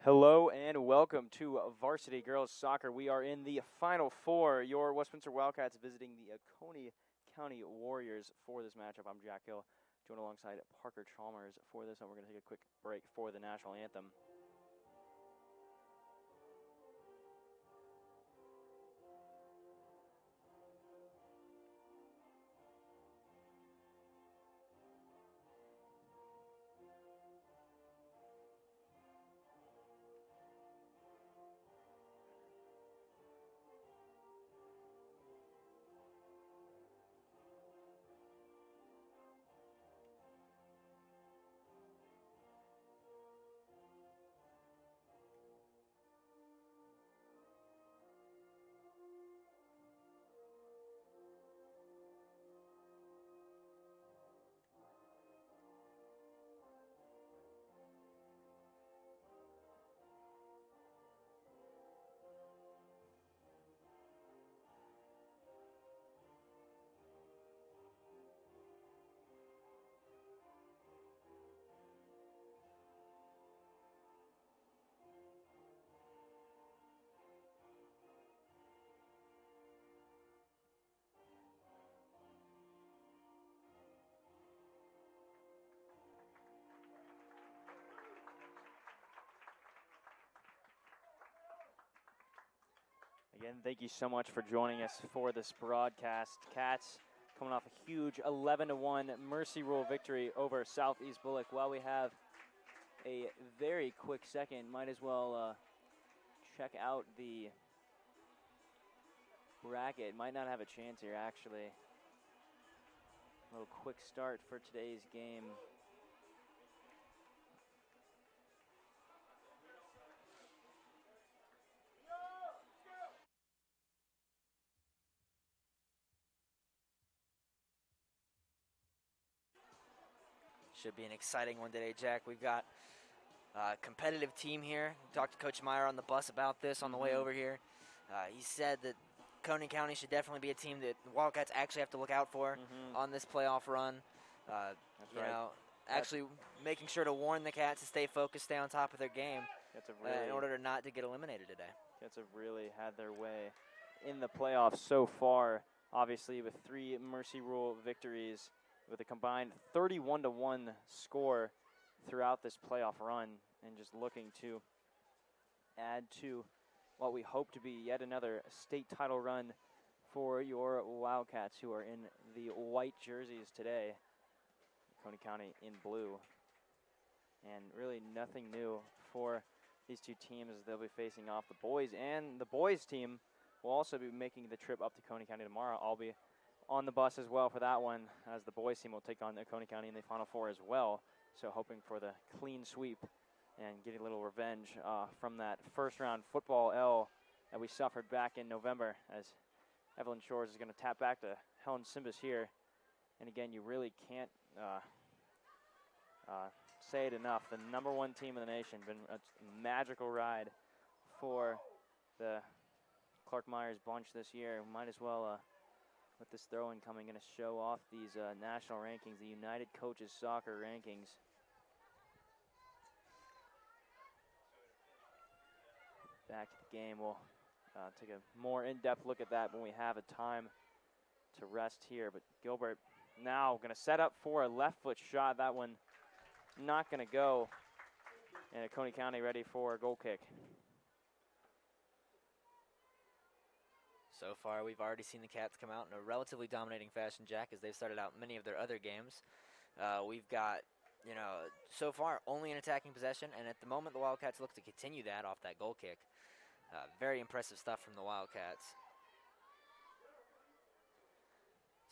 Hello and welcome to Varsity Girls Soccer. We are in the Final Four. Your Westminster Wildcats visiting the Oconee County Warriors for this matchup. I'm Jack Hill, joined alongside Parker Chalmers for this, and we're going to take a quick break for the national anthem. Again, thank you so much for joining us for this broadcast. Cats coming off a huge 11-1 Mercy Rule victory over Southeast Bullock. While we have a very quick second, might as well check out the bracket. Might not have a chance here, actually. A little quick start for today's game. Should be an exciting one today, Jack. We've got a competitive team here. We talked to Coach Meyer on the bus about this on the way over here. He said that Oconee County should definitely be a team that the Wildcats actually have to look out for on this playoff run. That's right. Actually making sure to warn the Cats to stay focused, stay on top of their game in order not to get eliminated today. Cats have really had their way in the playoffs so far, obviously with 3 Mercy Rule victories, with a combined 31-1 score throughout this playoff run, and just looking to add to what we hope to be yet another state title run for your Wildcats, who are in the white jerseys today. Oconee County in blue. And really nothing new for these two teams as they'll be facing off the boys. And the boys team will also be making the trip up to Oconee County tomorrow. I'll be on the bus as well for that one, as the boys team will take on Oconee County in the Final Four as well. So hoping for the clean sweep and getting a little revenge from that first round football L that we suffered back in November, as Evelyn Shores is going to tap back to Helen Simbas here. And again, you really can't say it enough. The #1 team in the nation. Been a magical ride for the Clark Myers bunch this year. Might as well, with this throw-in coming, going to show off these national rankings, the United Coaches Soccer rankings. Back to the game. We'll take a more in-depth look at that when we have a time to rest here. But Gilbert now going to set up for a left foot shot. That one not going to go. And Oconee County ready for a goal kick. So far, we've already seen the Cats come out in a relatively dominating fashion, Jack, as they've started out many of their other games. We've got, so far only an attacking possession, and at the moment the Wildcats look to continue that off that goal kick. Very impressive stuff from the Wildcats.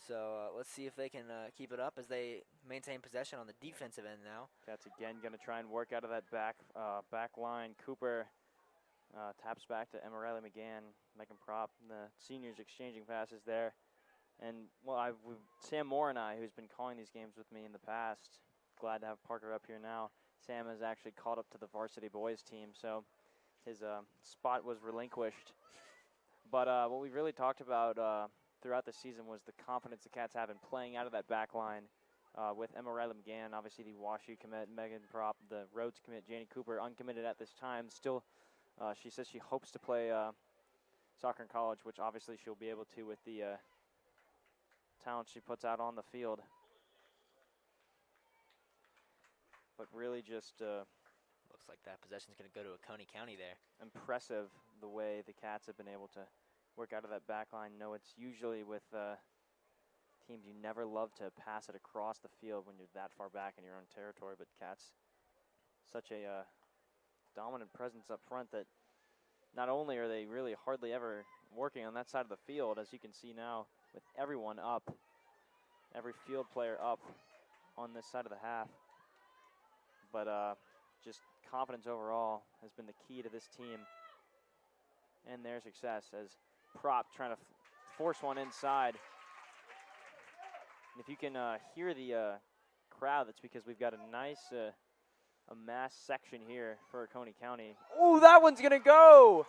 So let's see if they can keep it up as they maintain possession on the defensive end now. Cats again going to try and work out of that back line. Cooper taps back to Emerelli McGann, Megan Prop, the seniors exchanging passes there. And, well, Sam Moore and I, who's been calling these games with me in the past, glad to have Parker up here now. Sam has actually called up to the varsity boys team, so his spot was relinquished. But what we really talked about throughout the season was the confidence the Cats have in playing out of that back line with Emma Riley McGann, obviously the WashU commit, Megan Prop, the Rhodes commit, Janie Cooper, uncommitted at this time. Still, she says she hopes to play soccer in college, which obviously she'll be able to with the talent she puts out on the field. But really just looks like that possession's going to go to Oconee County there. Impressive the way the Cats have been able to work out of that back line. No, it's usually with teams you never love to pass it across the field when you're that far back in your own territory, but Cats, such a dominant presence up front that not only are they really hardly ever working on that side of the field, as you can see now with everyone up, every field player up on this side of the half, but just confidence overall has been the key to this team and their success, as Prop trying to force one inside. And if you can hear the crowd, that's because we've got a nice a mass section here for Oconee County. Oh, that one's going to go!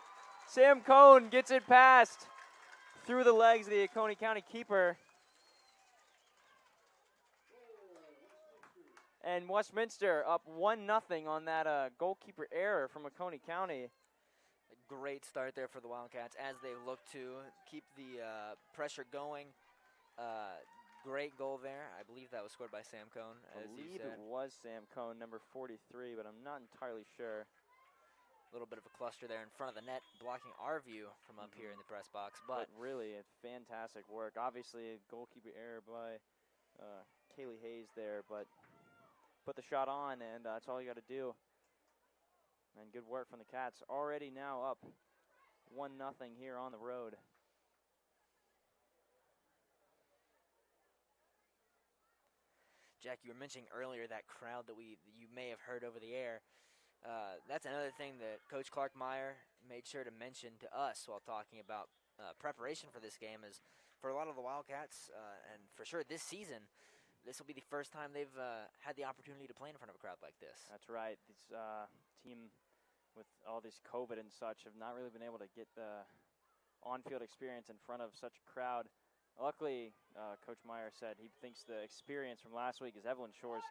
Sam Cohn gets it past through the legs of the Oconee County keeper. And Westminster up 1-0 on that goalkeeper error from Oconee County. A great start there for the Wildcats as they look to keep the pressure going. Great goal there. I believe that was scored by Sam Cohn, as you said. It was Sam Cohn, number 43, but I'm not entirely sure. A little bit of a cluster there in front of the net, blocking our view from up here in the press box. But really, it's fantastic work. Obviously, a goalkeeper error by Kaylee Hayes there, but put the shot on, and that's all you got to do. And good work from the Cats. Already now up 1-0 here on the road. Jack, you were mentioning earlier that crowd that you may have heard over the air. That's another thing that Coach Clark Meyer made sure to mention to us while talking about preparation for this game is for a lot of the Wildcats, and for sure this season, this will be the first time they've had the opportunity to play in front of a crowd like this. That's right. This team, with all this COVID and such, have not really been able to get the on-field experience in front of such a crowd. Luckily, Coach Meyer said he thinks the experience from last week as Evelyn Shores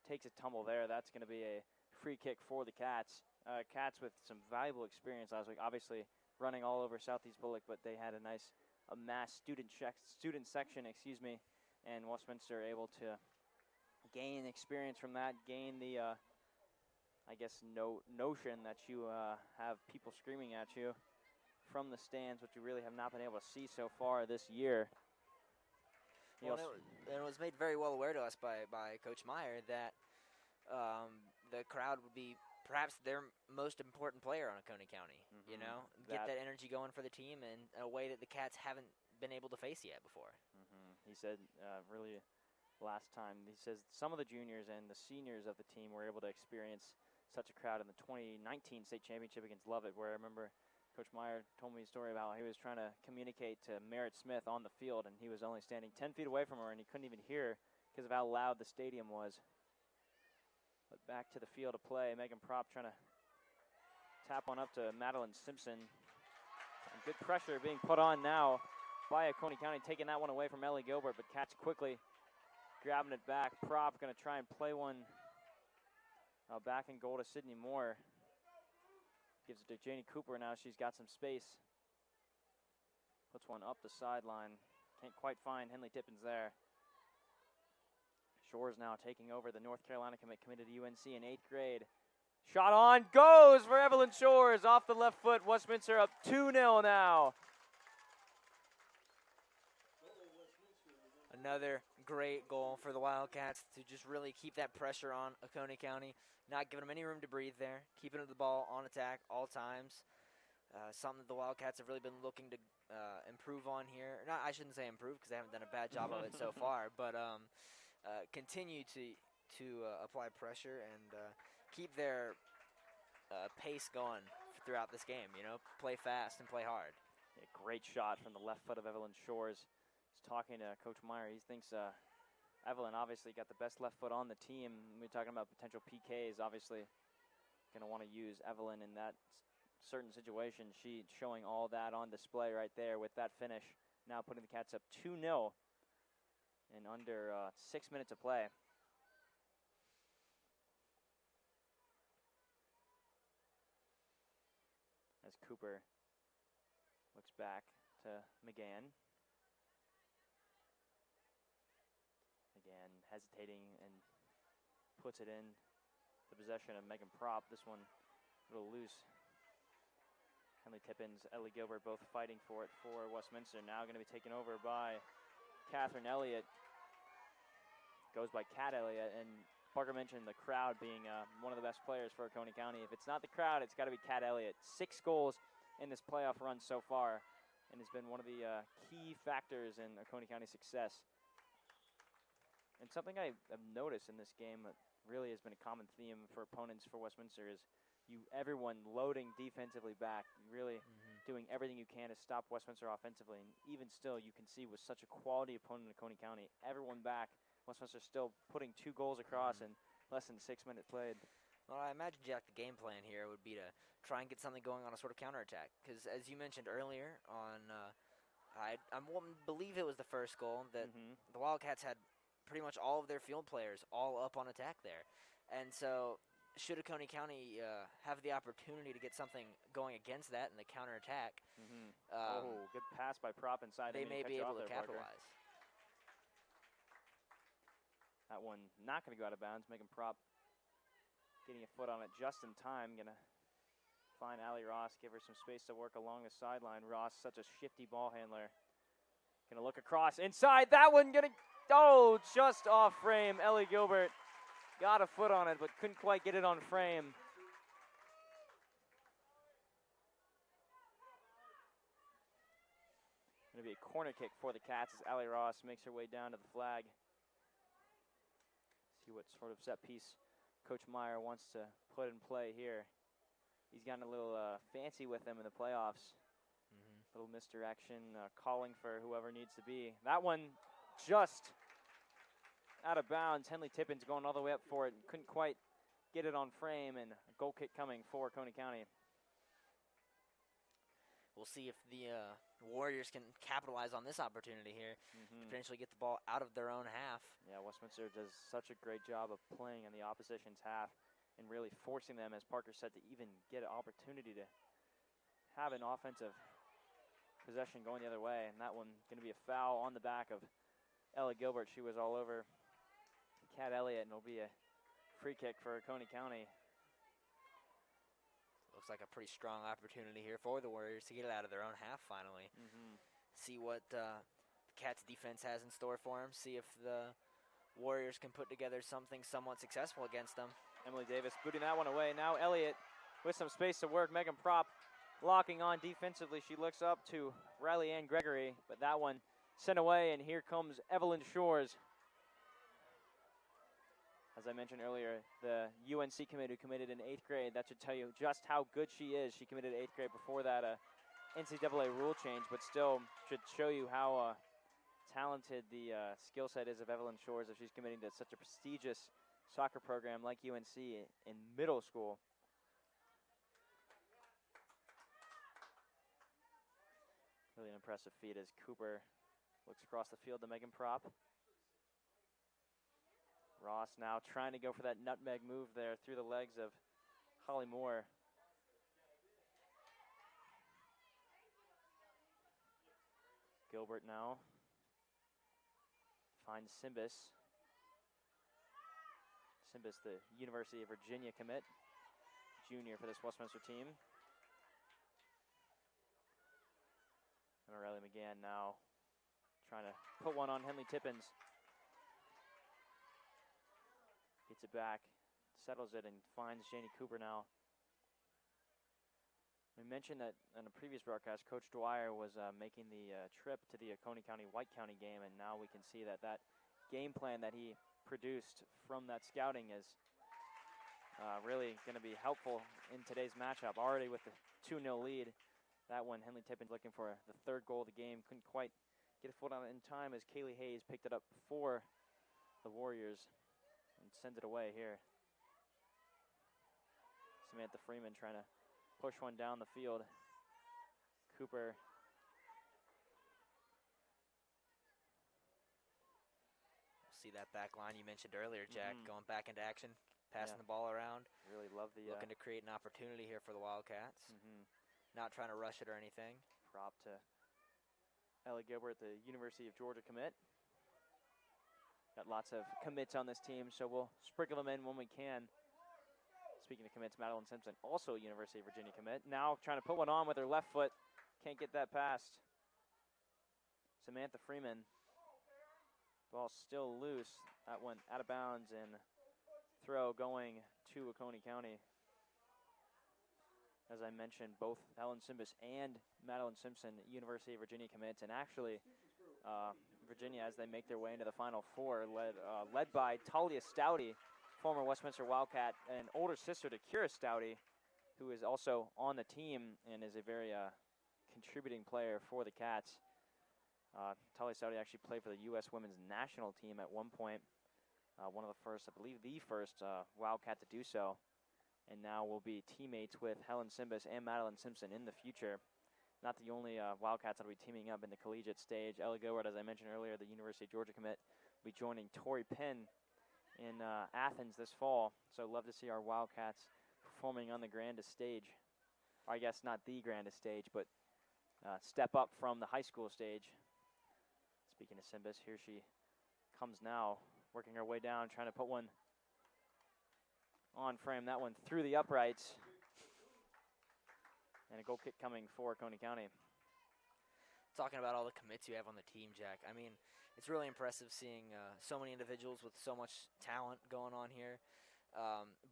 takes a tumble there. That's going to be a free kick for the Cats. Cats with some valuable experience last week, obviously running all over Southeast Bullock, but they had a nice mass student section, and Westminster able to gain experience from that, gain the, notion that you have people screaming at you from the stands, which you really have not been able to see so far this year. Well, it was made very well aware to us by Coach Meyer that the crowd would be perhaps their most important player on Oconee County. Mm-hmm. You know, get that energy going for the team in a way that the Cats haven't been able to face yet before. Mm-hmm. He said really last time, he says some of the juniors and the seniors of the team were able to experience such a crowd in the 2019 state championship against Lovett, where I remember Coach Meyer told me a story about how he was trying to communicate to Merritt Smith on the field, and he was only standing 10 feet away from her, and he couldn't even hear because of how loud the stadium was. But back to the field of play, Megan Prop trying to tap one up to Madeline Simpson. And good pressure being put on now by Oconee County, taking that one away from Ellie Gilbert, but Cats quickly grabbing it back. Prop going to try and play one back in goal to Sydney Moore. Gives it to Janie Cooper now. She's got some space. Puts one up the sideline. Can't quite find Henley Tippins there. Shores now taking over the North Carolina committed to UNC in 8th grade. Shot on, goes for Evelyn Shores off the left foot. Westminster up 2-0 now. Another great goal for the Wildcats to just really keep that pressure on Oconee County, not giving them any room to breathe there, keeping the ball on attack all times. Something that the Wildcats have really been looking to improve on here. No, I shouldn't say improve because they haven't done a bad job of it so far, but continue to apply pressure and keep their pace going throughout this game. You know, play fast and play hard. A great shot from the left foot of Evelyn Shores. He's talking to Coach Meyer. He thinks Evelyn obviously got the best left foot on the team. We're talking about potential PKs. Obviously, going to want to use Evelyn in that certain situation. She showing all that on display right there with that finish. Now putting the Cats up 2-0 in under 6 minutes of play. as Cooper looks back to McGann. McGann hesitating and puts it in the possession of Megan Propp. This one a little loose. Henley Tippins, Ellie Gilbert both fighting for it for Westminster. Now going to be taken over by Catherine Elliott. Goes by Kat Elliott, and Parker mentioned the crowd being one of the best players for Oconee County. If it's not the crowd, it's got to be Kat Elliott. 6 goals in this playoff run so far, and has been one of the key factors in Oconee County's success. And something I've noticed in this game that really has been a common theme for opponents for Westminster is everyone loading defensively back, really doing everything you can to stop Westminster offensively. And even still, you can see with such a quality opponent in Oconee County, everyone back, Westminster still putting 2 goals across in less than 6 minutes played. Well, I imagine, Jack, the game plan here would be to try and get something going on a sort of counterattack. Because as you mentioned earlier on, I believe it was the first goal, that the Wildcats had pretty much all of their field players all up on attack there. And so should Oconee County have the opportunity to get something going against that in the counterattack, good pass by Propp inside. They may be able to capitalize. That one not going to go out of bounds. Megan Propp getting a foot on it just in time. Going to find Allie Ross, give her some space to work along the sideline. Ross, such a shifty ball handler. Going to look across inside. That one going to, just off frame. Ellie Gilbert got a foot on it, but couldn't quite get it on frame. Going to be a corner kick for the Cats as Allie Ross makes her way down to the flag. See what sort of set piece Coach Meyer wants to put in play here. He's gotten a little fancy with them in the playoffs. Little misdirection, calling for whoever needs to be. That one just out of bounds. Henley Tippins going all the way up for it. Couldn't quite get it on frame, and a goal kick coming for Oconee County. We'll see if the Warriors can capitalize on this opportunity here, potentially get the ball out of their own half. Yeah, Westminster does such a great job of playing in the opposition's half and really forcing them, as Parker said, to even get an opportunity to have an offensive possession going the other way. And that one going to be a foul on the back of Ella Gilbert. She was all over Kat Elliott, and it'll be a free kick for Oconee County. Looks like a pretty strong opportunity here for the Warriors to get it out of their own half finally. See what the Cats defense has in store for them. See if the Warriors can put together something somewhat successful against them. Emily Davis booting that one away. Now Elliott with some space to work. Megan Propp locking on defensively. She looks up to Riley Ann Gregory, but that one sent away, and here comes Evelyn Shores. As I mentioned earlier, the UNC commit who committed in 8th grade, that should tell you just how good she is. She committed 8th grade before that NCAA rule change, but still should show you how talented the skill set is of Evelyn Shores if she's committing to such a prestigious soccer program like UNC in middle school. Really an impressive feat as Cooper looks across the field to Megan Propp. Ross now trying to go for that nutmeg move there through the legs of Holly Moore. Gilbert now finds Simbas. Simbas, the University of Virginia commit, junior for this Westminster team. And Aurelia McGann now trying to put one on Henley Tippins. Gets it back, settles it, and finds Janie Cooper now. We mentioned that in a previous broadcast, Coach Dwyer was making the trip to the Oconee County White County game, and now we can see that that game plan that he produced from that scouting is really going to be helpful in today's matchup. Already with the 2-0 lead, that one Henley Tippins looking for the 3rd goal of the game. Couldn't quite get a foot on it in time as Kaylee Hayes picked it up for the Warriors and sends it away here. Samantha Freeman trying to push one down the field. Cooper see that back line you mentioned earlier, Jack, going back into action, passing the ball around. Really love the looking to create an opportunity here for the Wildcats. not trying to rush it or anything. Prop to Ellie Gilbert, the University of Georgia commit. Got lots of commits on this team, so we'll sprinkle them in when we can. Speaking of commits, Madeline Simpson, also a University of Virginia commit. Now trying to put one on with her left foot. Can't get that past Samantha Freeman. Ball still loose. That went out of bounds and throw going to Oconee County. As I mentioned, both Helen Simbas and Madeline Simpson, University of Virginia commits, and actually Virginia, as they make their way into the Final Four, led by Talia Stouty, former Westminster Wildcat, and older sister to Kira Stouty, who is also on the team and is a very contributing player for the Cats. Talia Stouty actually played for the U.S. women's national team at one point. One of the first, I believe the first Wildcat to do so. And now will be teammates with Helen Simbas and Madeline Simpson in the future. Not the only Wildcats that will be teaming up in the collegiate stage. Ellie Gilbert, as I mentioned earlier, the University of Georgia commit, will be joining Tori Penn in Athens this fall. So love to see our Wildcats performing on the grandest stage. Or I guess not the grandest stage, but step up from the high school stage. Speaking of Simbas, here she comes now, working her way down, trying to put one on frame. That one through the uprights. And a goal kick coming for Oconee County. Talking about all the commits you have on the team, Jack. I mean, it's really impressive seeing so many individuals with so much talent going on here.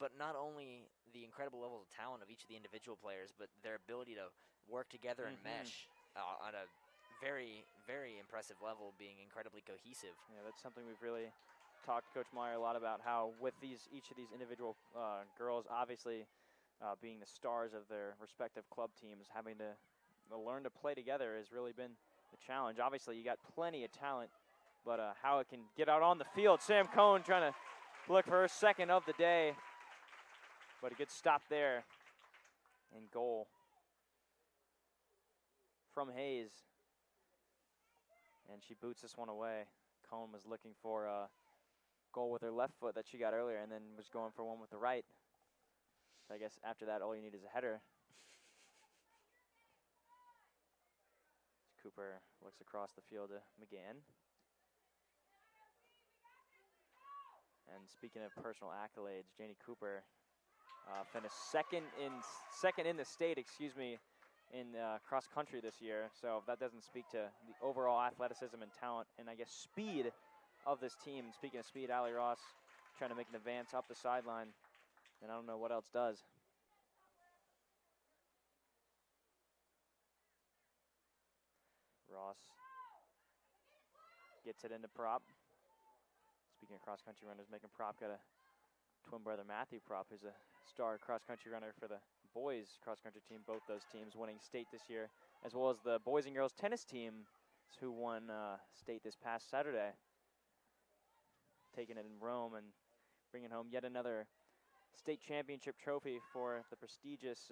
But not only the incredible levels of talent of each of the individual players, but their ability to work together and mesh on a very, very impressive level, being incredibly cohesive. Yeah, that's something we've really talked to Coach Meyer a lot about, how with each of these individual girls, obviously being the stars of their respective club teams, having to learn to play together has really been the challenge. Obviously, you got plenty of talent, but how it can get out on the field. Sam Cohn trying to look for her second of the day, but a good stop there and goal from Hayes. And she boots this one away. Cohn was looking for a goal with her left foot that she got earlier and then was going for one with the right. So I guess after that, all you need is a header. Cooper looks across the field to McGann. And speaking of personal accolades, Janie Cooper finished second in the state, in cross country this year. So that doesn't speak to the overall athleticism and talent and I guess speed of this team. Speaking of speed, Allie Ross trying to make an advance up the sideline, and I don't know what else does. Ross gets it into Prop. Speaking of cross-country runners, making Prop got a twin brother Matthew Prop, who's a star cross-country runner for the boys cross-country team. Both those teams winning state this year, as well as the boys and girls tennis team who won state this past Saturday. Taking it in Rome and bringing home yet another state championship trophy for the prestigious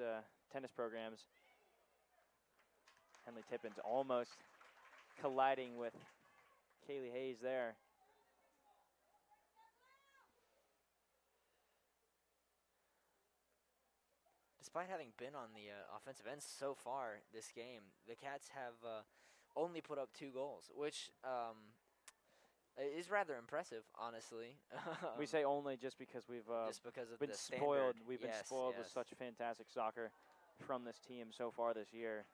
tennis programs. Henley Tippins almost colliding with Kaylee Hayes there. Despite having been on the offensive end so far this game, the Cats have only put up 2 goals, which is rather impressive, honestly. We say only just because we've just because of been the spoiled. standard. We've been spoiled with such fantastic soccer from this team so far this year.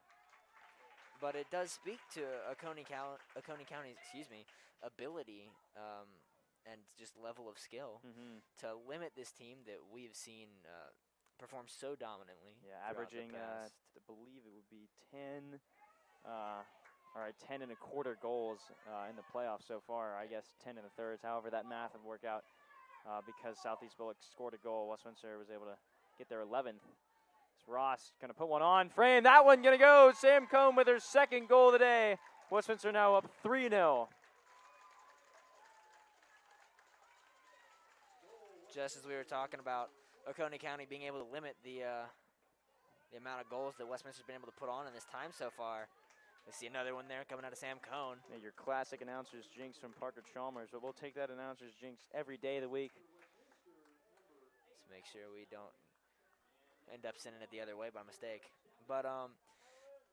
But it does speak to Oconee County's ability and just level of skill to limit this team that we've seen perform so dominantly. Yeah, averaging, I believe it would be 10 and a quarter goals in the playoffs so far. I guess 10 and a third. However, that math would work out because Southeast Bullock scored a goal. Westminster was able to get their 11th. Ross going to put one on frame. That one going to go. Sam Cohn with her second goal of the day. Westminster now up 3-0. Just as we were talking about Oconee County being able to limit the amount of goals that Westminster's been able to put on in this time so far. We see another one there coming out of Sam Cohn. Yeah, your classic announcer's jinx from Parker Chalmers, but we'll take that announcer's jinx every day of the week. Let's make sure we don't end up sending it the other way by mistake. But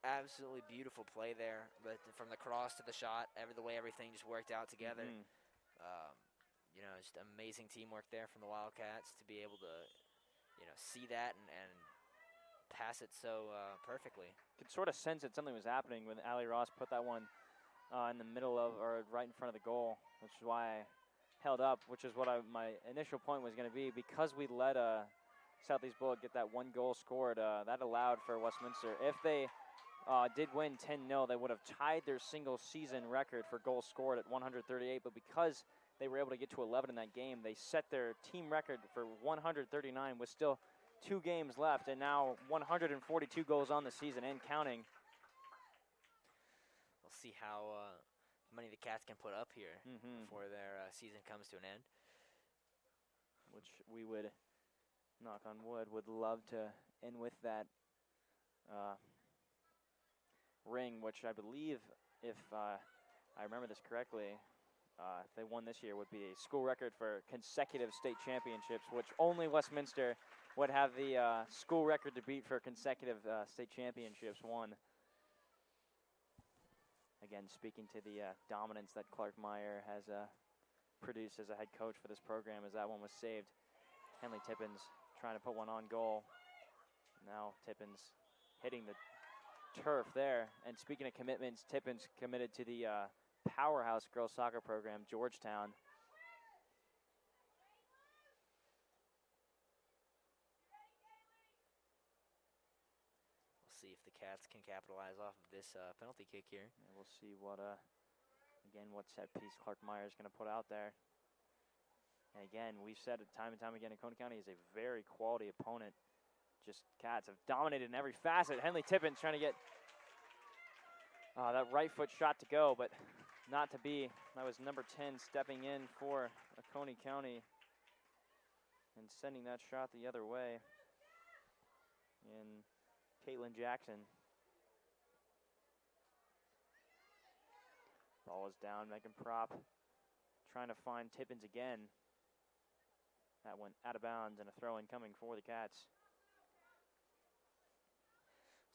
absolutely beautiful play there. But from the cross to the shot, the way everything just worked out together. You know, just amazing teamwork there from the Wildcats to be able to, you know, see that and pass it so perfectly. Could sort of sense that something was happening when Allie Ross put that one in the middle of, or right in front of the goal, which is why I held up, which is what my initial point was going to be. Because we let Southeast Bullet get that one goal scored, that allowed for Westminster. If they did win 10-0, they would have tied their single season record for goals scored at 138, but because they were able to get to 11 in that game, they set their team record for 139 with still 2 games left, and now 142 goals on the season and counting. We'll see how many the Cats can put up here before their season comes to an end. Which we would, knock on wood, would love to end with that ring, which I believe, if I remember this correctly, if they won this year, would be a school record for consecutive state championships, which only Westminster would have the school record to beat for consecutive state championships won. Again, speaking to the dominance that Clark Meyer has produced as a head coach for this program, as that one was saved. Henley Tippins trying to put one on goal. Now Tippins hitting the turf there. And speaking of commitments, Tippins committed to the powerhouse girls soccer program, Georgetown. We'll see if the Cats can capitalize off of this penalty kick here. And we'll see what, again, what set piece Clark Meyer is going to put out there. And again, we've said it time and time again, Oconee County is a very quality opponent. Just Cats have dominated in every facet. Henley Tippins trying to get that right foot shot to go, but not to be. That was number 10 stepping in for Oconee County and sending that shot the other way. And Caitlin Jackson. Ball is down, Megan Prop trying to find Tippins again. That went out of bounds and a throw in coming for the Cats.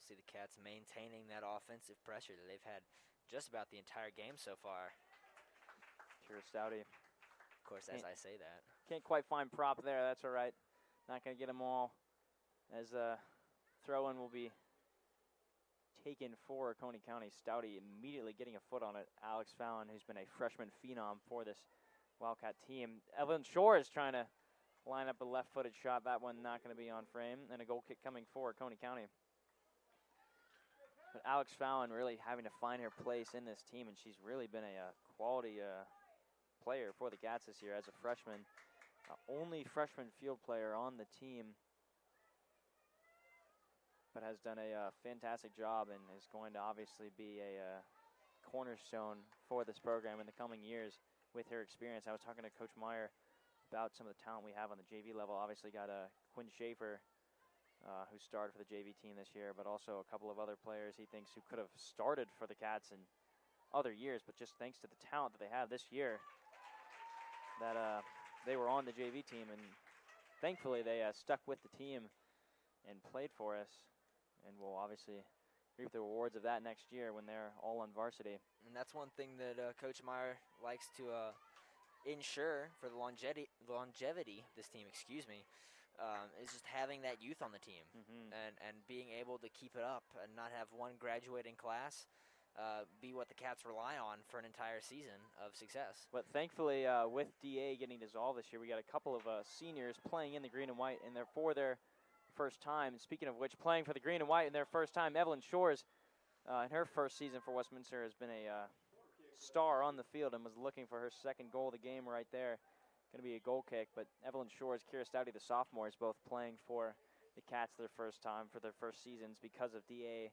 See the Cats maintaining that offensive pressure that they've had just about the entire game so far. Kira Stouty. Of course, as I say that. Can't quite find Prop there, that's all right. Not going to get them all, as a throw-in will be taken for Oconee County. Stouty immediately getting a foot on it. Alex Fallon, who's been a freshman phenom for this Wildcat team. Evelyn Shore is trying to line up a left-footed shot. That one not going to be on frame. And a goal kick coming for Oconee County. But Alex Fallon really having to find her place in this team, and she's really been a quality player for the Cats this year as a freshman. Only freshman field player on the team, but has done a fantastic job and is going to obviously be a cornerstone for this program in the coming years with her experience. I was talking to Coach Meyer about some of the talent we have on the JV level. Obviously got Quinn Schaefer, who started for the JV team this year, but also a couple of other players he thinks who could have started for the Cats in other years, but just thanks to the talent that they have this year, that they were on the JV team, and thankfully they stuck with the team and played for us, and we'll obviously reap the rewards of that next year when they're all on varsity. And that's one thing that Coach Meyer likes to ensure for the longevity of this team, is just having that youth on the team and being able to keep it up and not have one graduating class be what the Cats rely on for an entire season of success. But thankfully, with DA getting dissolved this year, we got a couple of seniors playing in the green and white, and they're for their first time. Speaking of which, playing for the green and white in their first time, Evelyn Shores, in her first season for Westminster, has been a star on the field and was looking for her second goal of the game right there. Going to be a goal kick, but Evelyn Shores, Kira Stouty, the sophomores, both playing for the Cats their first time for their first seasons because of DA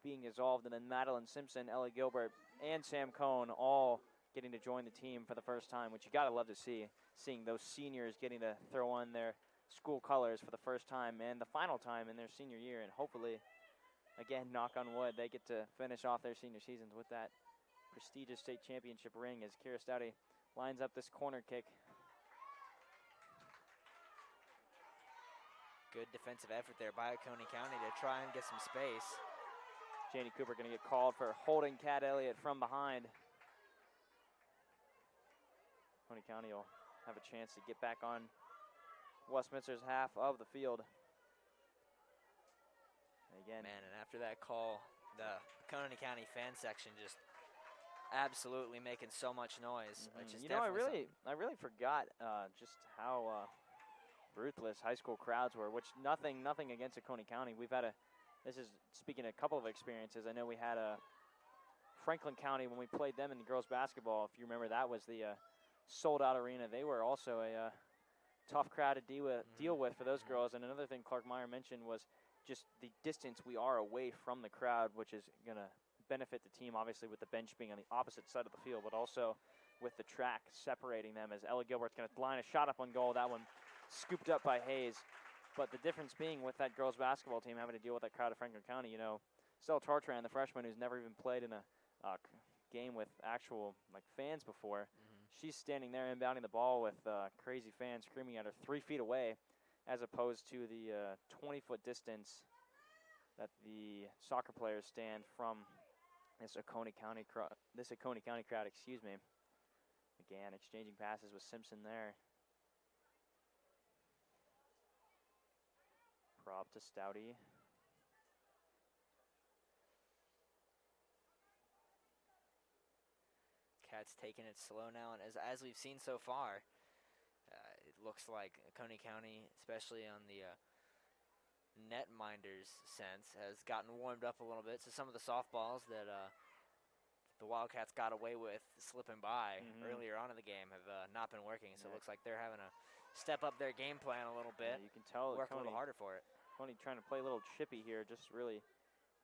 being dissolved, and then Madeline Simpson, Ellie Gilbert, and Sam Cohn all getting to join the team for the first time, which you got to love to see, seeing those seniors getting to throw on their school colors for the first time and the final time in their senior year, and hopefully, again, knock on wood, they get to finish off their senior seasons with that prestigious state championship ring as Kira Stouty lines up this corner kick. Good defensive effort there by Oconee County to try and get some space. Janie Cooper going to get called for holding Kat Elliott from behind. Oconee County will have a chance to get back on Westminster's half of the field. And again, man, and after that call, the Oconee County fan section just absolutely making so much noise. You know, I really forgot just how ruthless high school crowds were. Which nothing against Oconee County. We've had this is speaking of a couple of experiences. I know we had Franklin County when we played them in the girls basketball. If you remember, that was the sold-out arena. They were also a tough crowd to deal with for those girls. And another thing Clark Meyer mentioned was just the distance we are away from the crowd, which is going to benefit the team, obviously, with the bench being on the opposite side of the field, but also with the track separating them, as Ella Gilbert's going to line a shot up on goal. That one scooped up by Hayes. But the difference being with that girls basketball team having to deal with that crowd of Franklin County, you know, Stella Tartran, the freshman who's never even played in a game with actual fans before, she's standing there inbounding the ball with crazy fans screaming at her 3 feet away, as opposed to the 20-foot distance that the soccer players stand from this Oconee County crowd. Excuse me. Again, exchanging passes with Simpson there. Prop to Stouty. Cats taking it slow now, and as we've seen so far, it looks like Oconee County, especially on the netminders sense, has gotten warmed up a little bit. So some of the softballs that the Wildcats got away with slipping by earlier on in the game have not been working. So it looks like they're having to step up their game plan a little bit. Yeah, you can tell work a little harder for it. Coney trying to play a little chippy here, just really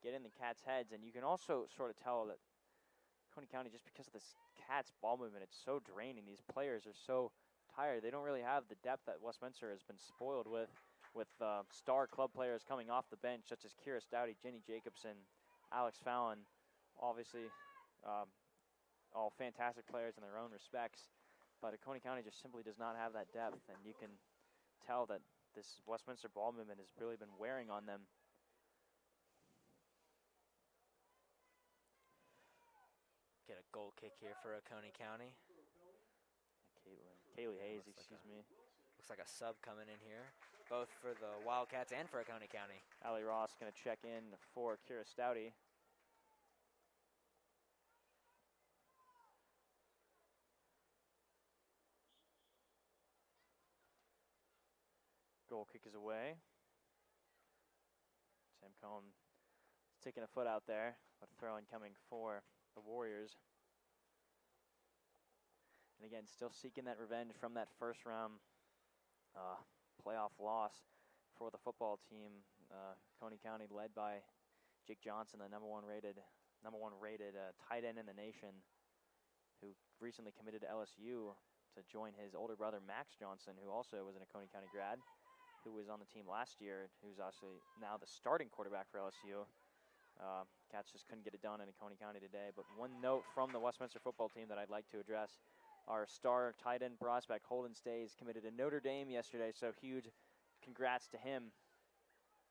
get in the Cats' heads. And you can also sort of tell that Coney County, just because of this Cats ball movement, it's so draining. These players are so tired. They don't really have the depth that Westminster has been spoiled with star club players coming off the bench, such as Kira Stouty, Jenny Jacobson, Alex Fallon, obviously all fantastic players in their own respects. But Oconee County just simply does not have that depth, and you can tell that this Westminster ball movement has really been wearing on them. Get a goal kick here for Oconee County. Kaylee Hayes, excuse me. Looks like a sub coming in here, both for the Wildcats and for Oconee County. Allie Ross going to check in for Kira Stouty. Goal kick is away. Sam Cohn is taking a foot out there, but throw in coming for the Warriors. And again, still seeking that revenge from that first round playoff loss for the football team. Coney County led by Jake Johnson, the number one rated tight end in the nation, who recently committed to LSU to join his older brother Max Johnson, who also was an Oconee County grad, who was on the team last year, who's actually now the starting quarterback for LSU. Cats just couldn't get it done in Oconee County today. But one note from the Westminster football team that I'd like to address: our star tight end prospect Holden Stays committed to Notre Dame yesterday, so huge congrats to him,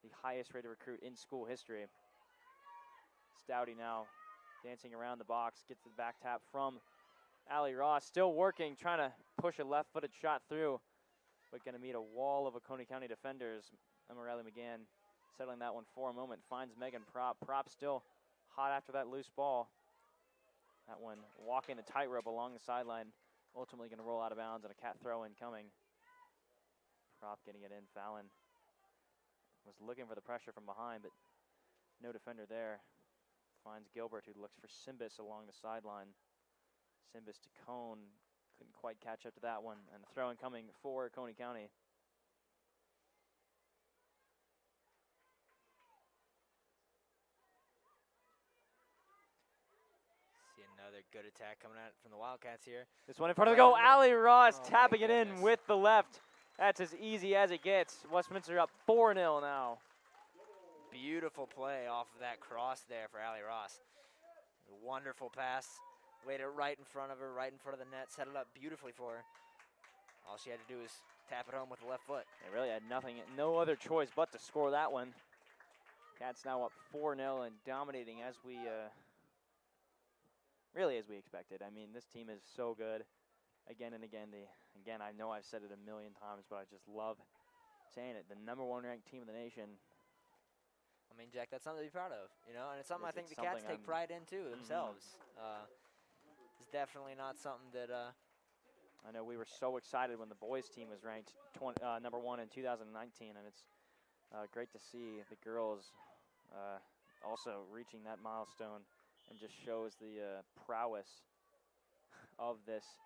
the highest rated recruit in school history. Stouty now dancing around the box, gets the back tap from Allie Ross, still working, trying to push a left-footed shot through, but going to meet a wall of Oconee County defenders. Emerelli McGann settling that one for a moment, finds Megan Prop. Prop still hot after that loose ball. That one walking the tightrope along the sideline, ultimately going to roll out of bounds, and a Cat throw-in coming. Prop getting it in. Fallon was looking for the pressure from behind, but no defender there. Finds Gilbert, who looks for Simbis along the sideline. Simbis to Cone. Couldn't quite catch up to that one. And the throw-in coming for Coney County. See another good attack coming out from the Wildcats here. This one in front of the goal. Allie Ross tapping it in goodness. with the left. That's as easy as it gets. Westminster up 4-0 now. Beautiful play off of that cross there for Allie Ross. A wonderful pass. Laid it right in front of her, right in front of the net. Set it up beautifully for her. All she had to do was tap it home with the left foot. They really had no other choice but to score that one. Cats now up 4-0 and dominating as we expected. I mean, this team is so good. Again and again, I know I've said it a million times, but I just love saying it. The #1 ranked team in the nation. I mean, Jack, that's something to be proud of, you know, and it's something I think the something Cats take pride in too themselves. It's definitely not something that. I know we were so excited when the boys team was ranked #1 in 2019, and it's great to see the girls also reaching that milestone, and just shows the prowess of this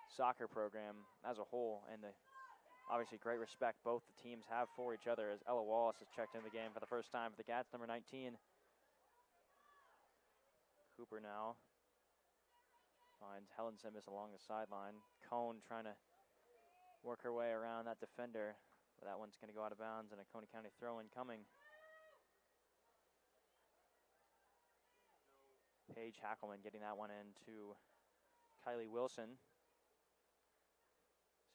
soccer program as a whole, and the obviously great respect both the teams have for each other, as Ella Wallace has checked in the game for the first time for the Cats, number 19. Cooper now finds Helen Simbas along the sideline. Cone trying to work her way around that defender, but that one's going to go out of bounds, and a Oconee County throw-in coming. Paige Hackelman getting that one in to Kylie Wilson.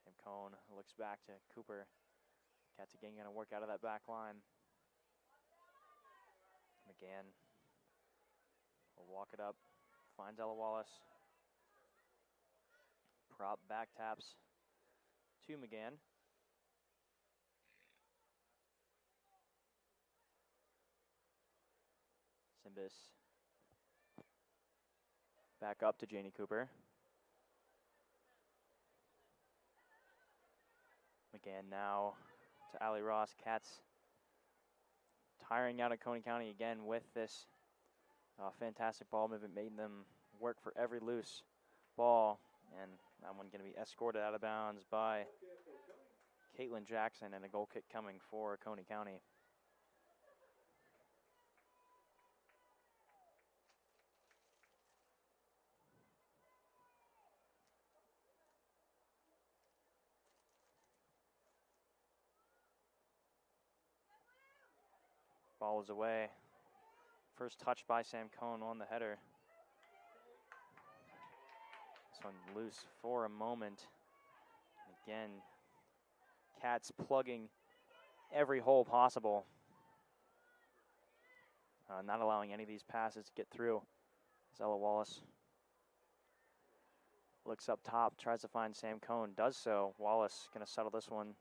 Sam Cone looks back to Cooper. Cats again going to work out of that back line. McGann will walk it up, finds Ella Wallace. Prop back taps to McGann. Simbas back up to Janie Cooper. McGann now to Allie Ross. Cats tiring out of Oconee County again with this fantastic ball movement, making them work for every loose ball. And that one going to be escorted out of bounds by Caitlin Jackson, and a goal kick coming for Oconee County. Ball is away. First touch by Sam Cone on the header. This one loose for a moment. Again, Cats plugging every hole possible. Not allowing any of these passes to get through. Ella Wallace looks up top, tries to find Sam Cone, does so. Wallace going to settle this one.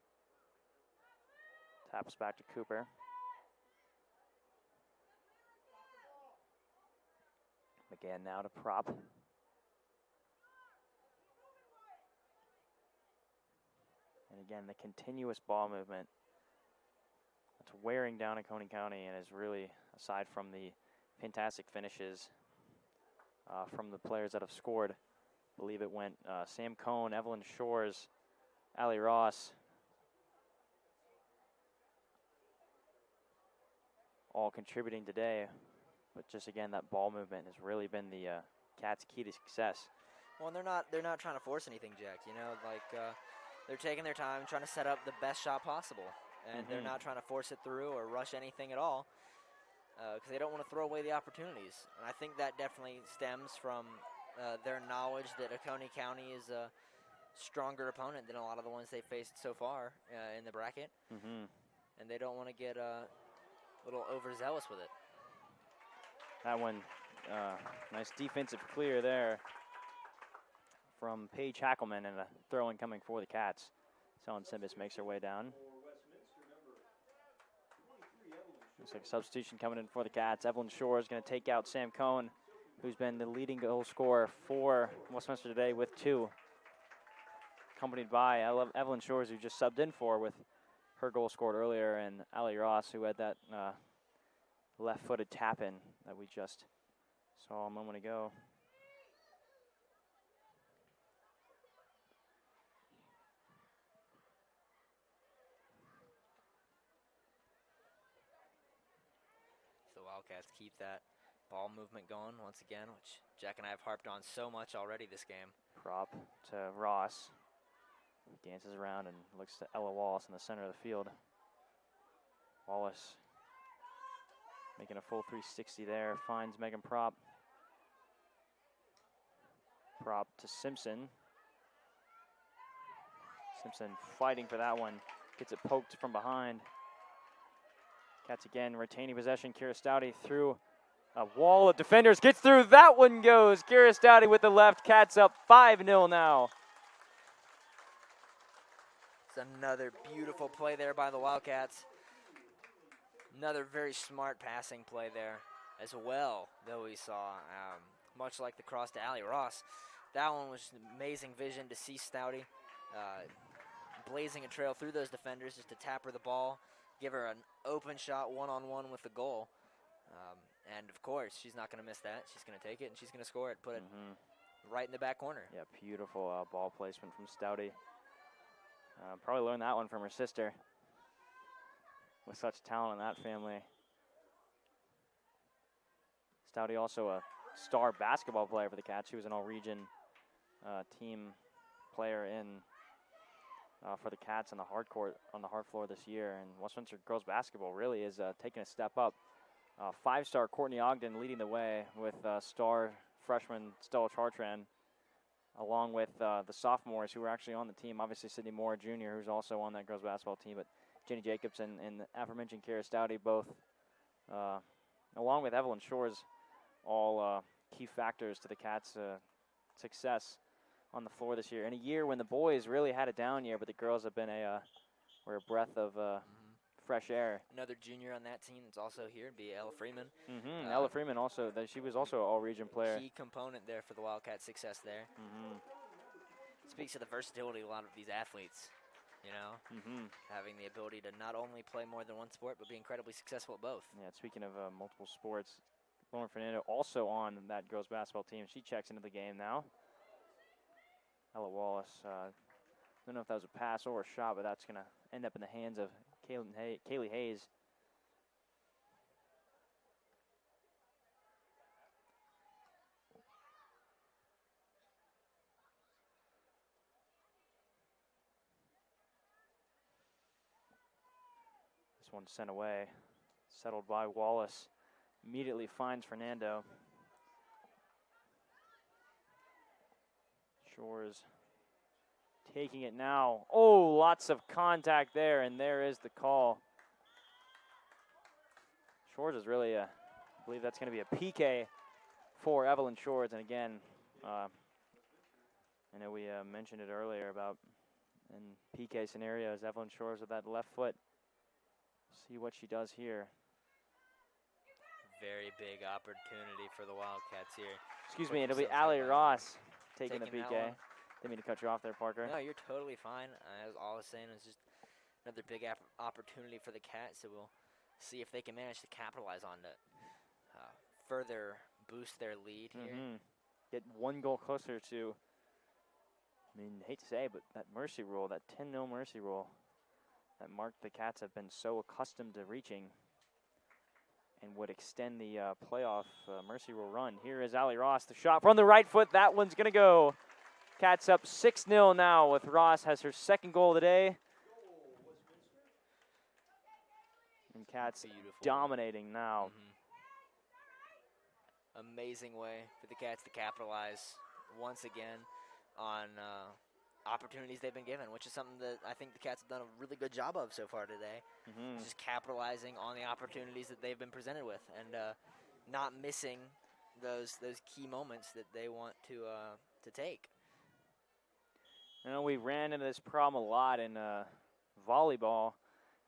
Taps back to Cooper. McGann now to Prop. And again, the continuous ball movement that's wearing down Oconee County, and is really, aside from the fantastic finishes from the players that have scored, I believe it went Sam Cone, Evelyn Shores, Allie Ross, all contributing today. But just again, that ball movement has really been the Cats' key to success. Well, and they're not trying to force anything, Jack. You know, like they're taking their time, trying to set up the best shot possible, and they're not trying to force it through or rush anything at all, because they don't want to throw away the opportunities. And I think that definitely stems from their knowledge that Oconee County is a stronger opponent than a lot of the ones they faced so far in the bracket, and they don't want to get a little overzealous with it. That one, nice defensive clear there from Paige Hackelman, and a throw-in coming for the Cats. Helen Simbas makes her way down. Looks like a substitution coming in for the Cats. Evelyn Shore is going to take out Sam Cone, who's been the leading goal scorer for Westminster today with 2. Accompanied by Evelyn Shores, who just subbed in for with her goal scored earlier, and Allie Ross, who had that left-footed tap-in that we just saw a moment ago. So the Wildcats keep that ball movement going once again, which Jack and I have harped on so much already this game. Prop to Ross. Dances around and looks to Ella Wallace in the center of the field. Wallace making a full 360 there, finds Megan Prop. Prop to Simpson. Simpson fighting for that one. Gets it poked from behind. Cats again retaining possession. Kira Stouty through a wall of defenders. Gets through. That one goes. Kira Stouty with the left. Cats up 5-0 now. It's another beautiful play there by the Wildcats. Another very smart passing play there as well that we saw. Much like the cross to Allie Ross. That one was amazing vision to see Stouty blazing a trail through those defenders just to tap her the ball, give her an open shot one-on-one with the goal. And, of course, she's not going to miss that. She's going to take it, and she's going to score it, put it right in the back corner. Yeah, beautiful ball placement from Stouty. Probably learned that one from her sister with such talent in that family. Stouty also a star basketball player for the Cats. She was an all-region team player for the Cats on the hard floor this year. And Westminster girls basketball really is taking a step up. Five-star Courtney Ogden leading the way with star freshman Stella Chartrand, along with the sophomores who were actually on the team. Obviously Sydney Moore Jr., who's also on that girls basketball team, but Jenny Jacobson and the aforementioned Kara Stouty both, along with Evelyn Shores, all key factors to the Cats' success on the floor this year. In a year when the boys really had a down year, but the girls have been were a breath of fresh air. Another junior on that team that's also here, be Ella Freeman. Ella Freeman also, she was also an all-region player. Key component there for the Wildcat success there. Speaks to the versatility of a lot of these athletes, you know, having the ability to not only play more than one sport, but be incredibly successful at both. Yeah, speaking of multiple sports, Lauren Fernando also on that girls basketball team. She checks into the game now. Ella Wallace, don't know if that was a pass or a shot, but that's going to end up in the hands of Kaylee Hayes. This one sent away, settled by Wallace. Immediately finds Fernando. Shores taking it now. Oh, lots of contact there, and there is the call. Shores is really I believe that's going to be a PK for Evelyn Shores. And again, I know we mentioned it earlier about in PK scenarios, Evelyn Shores with that left foot. See what she does here. Very big opportunity for the Wildcats here. Excuse me, it'll be Allie Ross taking the PK. Didn't mean to cut you off there, Parker. No, you're totally fine. All I was saying is just another big opportunity for the Cats, so we'll see if they can manage to capitalize on it. Further boost their lead here. Get one goal closer to, I mean, hate to say, but that mercy rule, that 10-0 mercy rule, that mark the Cats have been so accustomed to reaching and would extend the playoff mercy rule run. Here is Allie Ross, the shot from the right foot. That one's going to go. Cats up 6-0 now with Ross has her second goal of the day. And Cats dominating now. Amazing way for the Cats to capitalize once again on opportunities they've been given, which is something that I think the Cats have done a really good job of so far today. Just capitalizing on the opportunities that they've been presented with and not missing those key moments that they want to take. I know we ran into this problem a lot in volleyball.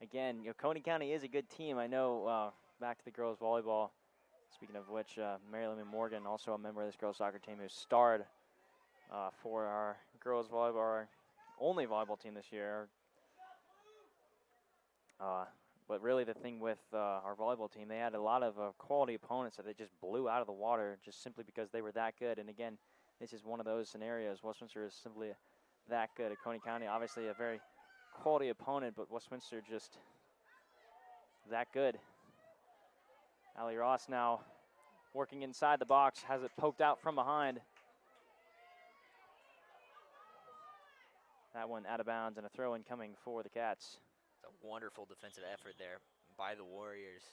Again, Oconee County is a good team. I know back to the girls volleyball. Speaking of which, Marilyn Morgan, also a member of this girls soccer team, who starred for our girls volleyball, our only volleyball team this year. But really the thing with our volleyball team, they had a lot of quality opponents that they just blew out of the water just simply because they were that good. And again, this is one of those scenarios. Westminster is simply that good. Oconee County, obviously a very quality opponent, but Westminster just that good. Allie Ross now working inside the box, has it poked out from behind. That one out of bounds and a throw in coming for the Cats. It's a wonderful defensive effort there by the Warriors.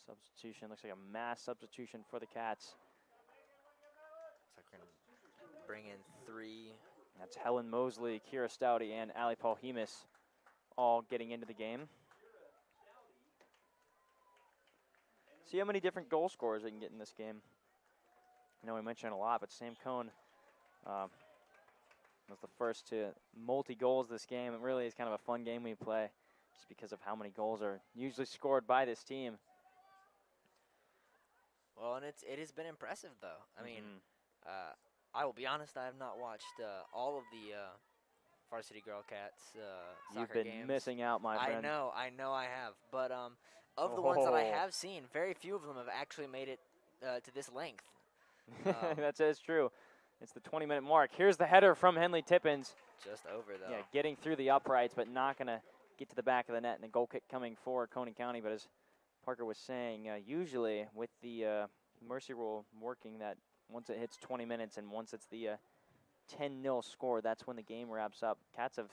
Substitution, looks like a mass substitution for the Cats. Looks like we're going to bring in 3 That's Helen Mosley, Kira Stouty, and Allie Paul-Hemus all getting into the game. See how many different goal scorers they can get in this game. I know we mentioned a lot, but Sam Cohn was the first to multi-goals this game. It really is kind of a fun game we play just because of how many goals are usually scored by this team. Well, and it has been impressive, though. I mean, I will be honest, I have not watched all of the Varsity Girl Cats soccer games. You've been missing out, my friend. I know I have. But of the ones that I have seen, very few of them have actually made it to this length. That is true. It's the 20-minute mark. Here's the header from Henley Tippins. Just over, though. Yeah, getting through the uprights, but not going to get to the back of the net. And the goal kick coming for Coney County. But as Parker was saying, usually with the mercy rule working, that once it hits 20 minutes and once it's the 10-0 score, that's when the game wraps up. Cats have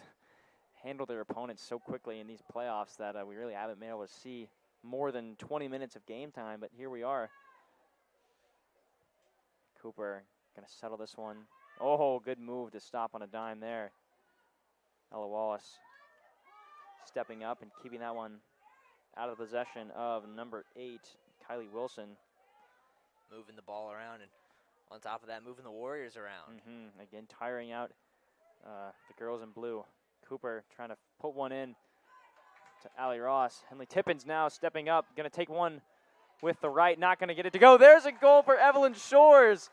handled their opponents so quickly in these playoffs that we really haven't been able to see more than 20 minutes of game time, but here we are. Cooper going to settle this one. Oh, good move to stop on a dime there. Ella Wallace stepping up and keeping that one out of possession of number 8, Kylie Wilson. Moving the ball around, and on top of that, moving the Warriors around. Again, tiring out the girls in blue. Cooper trying to put one in to Allie Ross. Henley Tippins now stepping up, going to take one with the right, not going to get it to go. There's a goal for Evelyn Shores.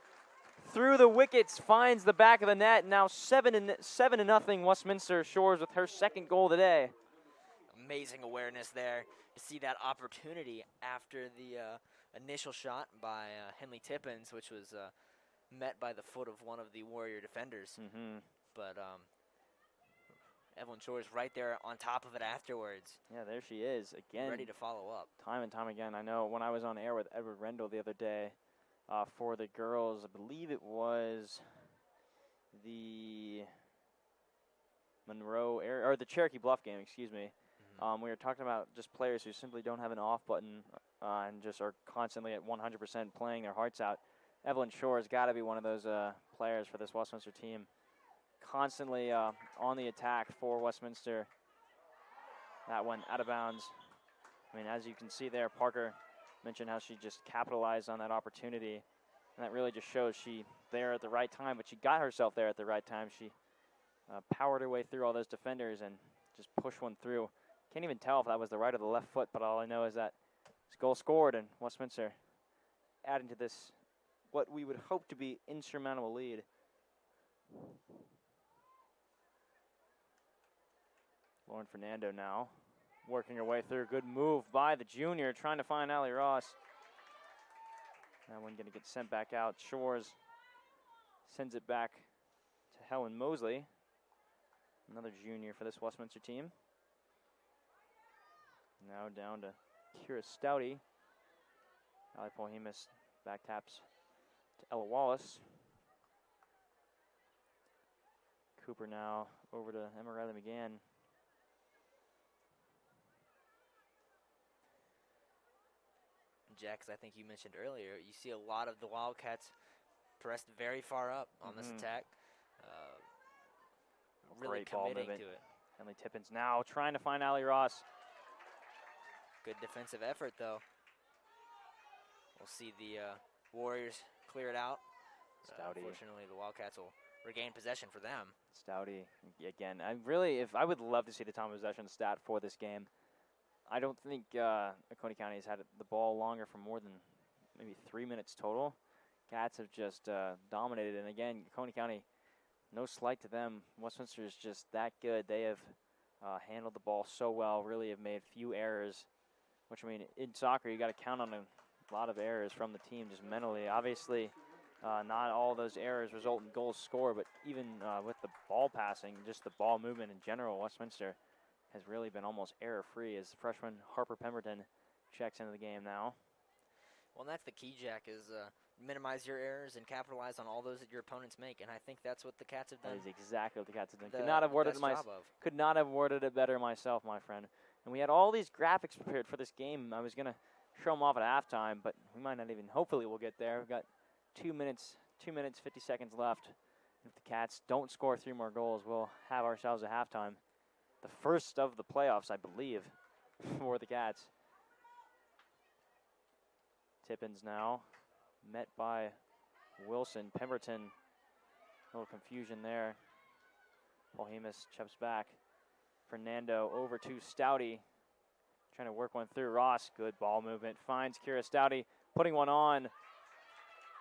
Through the wickets, finds the back of the net. Now 7-0 Westminster Shores with her second goal today. Amazing awareness there to see that opportunity after the initial shot by Henley Tippins, which was met by the foot of one of the Warrior defenders. But Evelyn Shores right there on top of it afterwards. Yeah, there she is again. Ready to follow up. Time and time again. I know when I was on air with Edward Rendell the other day for the girls, I believe it was the Monroe area, or the Cherokee Bluff game, excuse me. We were talking about just players who simply don't have an off button and just are constantly at 100% playing their hearts out. Evelyn Shores got to be one of those players for this Westminster team. Constantly on the attack for Westminster. That went out of bounds. I mean, as you can see there, Parker mentioned how she just capitalized on that opportunity. And that really just shows she there at the right time, but she got herself there at the right time. She powered her way through all those defenders and just pushed one through. Can't even tell if that was the right or the left foot, but all I know is that this goal scored, and Westminster adding to this what we would hope to be insurmountable lead. Lauren Fernando now working her way through. Good move by the junior, trying to find Allie Ross. That one going to get sent back out. Shores sends it back to Helen Mosley, another junior for this Westminster team. Now down to Kira Stouty. Allie Paul-Hemus back taps to Ella Wallace. Cooper now over to Emma Riley McGann. Jack, as I think you mentioned earlier, you see a lot of the Wildcats pressed very far up on this attack. Really committing to it. Henley Tippins now trying to find Allie Ross. Good defensive effort, though. We'll see the Warriors clear it out. Unfortunately, the Wildcats will regain possession for them. Stouty, again, I would love to see the time of possession stat for this game. I don't think Oconee County has had the ball longer for more than maybe 3 minutes total. Cats have just dominated, and again, Oconee County, no slight to them. Westminster is just that good. They have handled the ball so well, really have made few errors, which, I mean, in soccer, you got to count on a lot of errors from the team just mentally. Obviously, not all those errors result in goals scored, but even with the ball passing, just the ball movement in general, Westminster has really been almost error-free as freshman Harper Pemberton checks into the game now. Well, and that's the key, Jack, is minimize your errors and capitalize on all those that your opponents make, and I think that's what the Cats have done. That is exactly what the Cats have done. Could not have worded it better myself, my friend. And we had all these graphics prepared for this game. I was going to show them off at halftime, but we might not even, hopefully we'll get there. We've got 2 minutes, 50 seconds left If the Cats don't score 3 more goals, we'll have ourselves a halftime. The first of the playoffs, I believe, for the Cats. Tippins now met by Wilson. Pemberton, a little confusion there. Polhemus chips back. Fernando over to Stouty. Trying to work one through. Ross, good ball movement. Finds Kira Stouty, putting one on.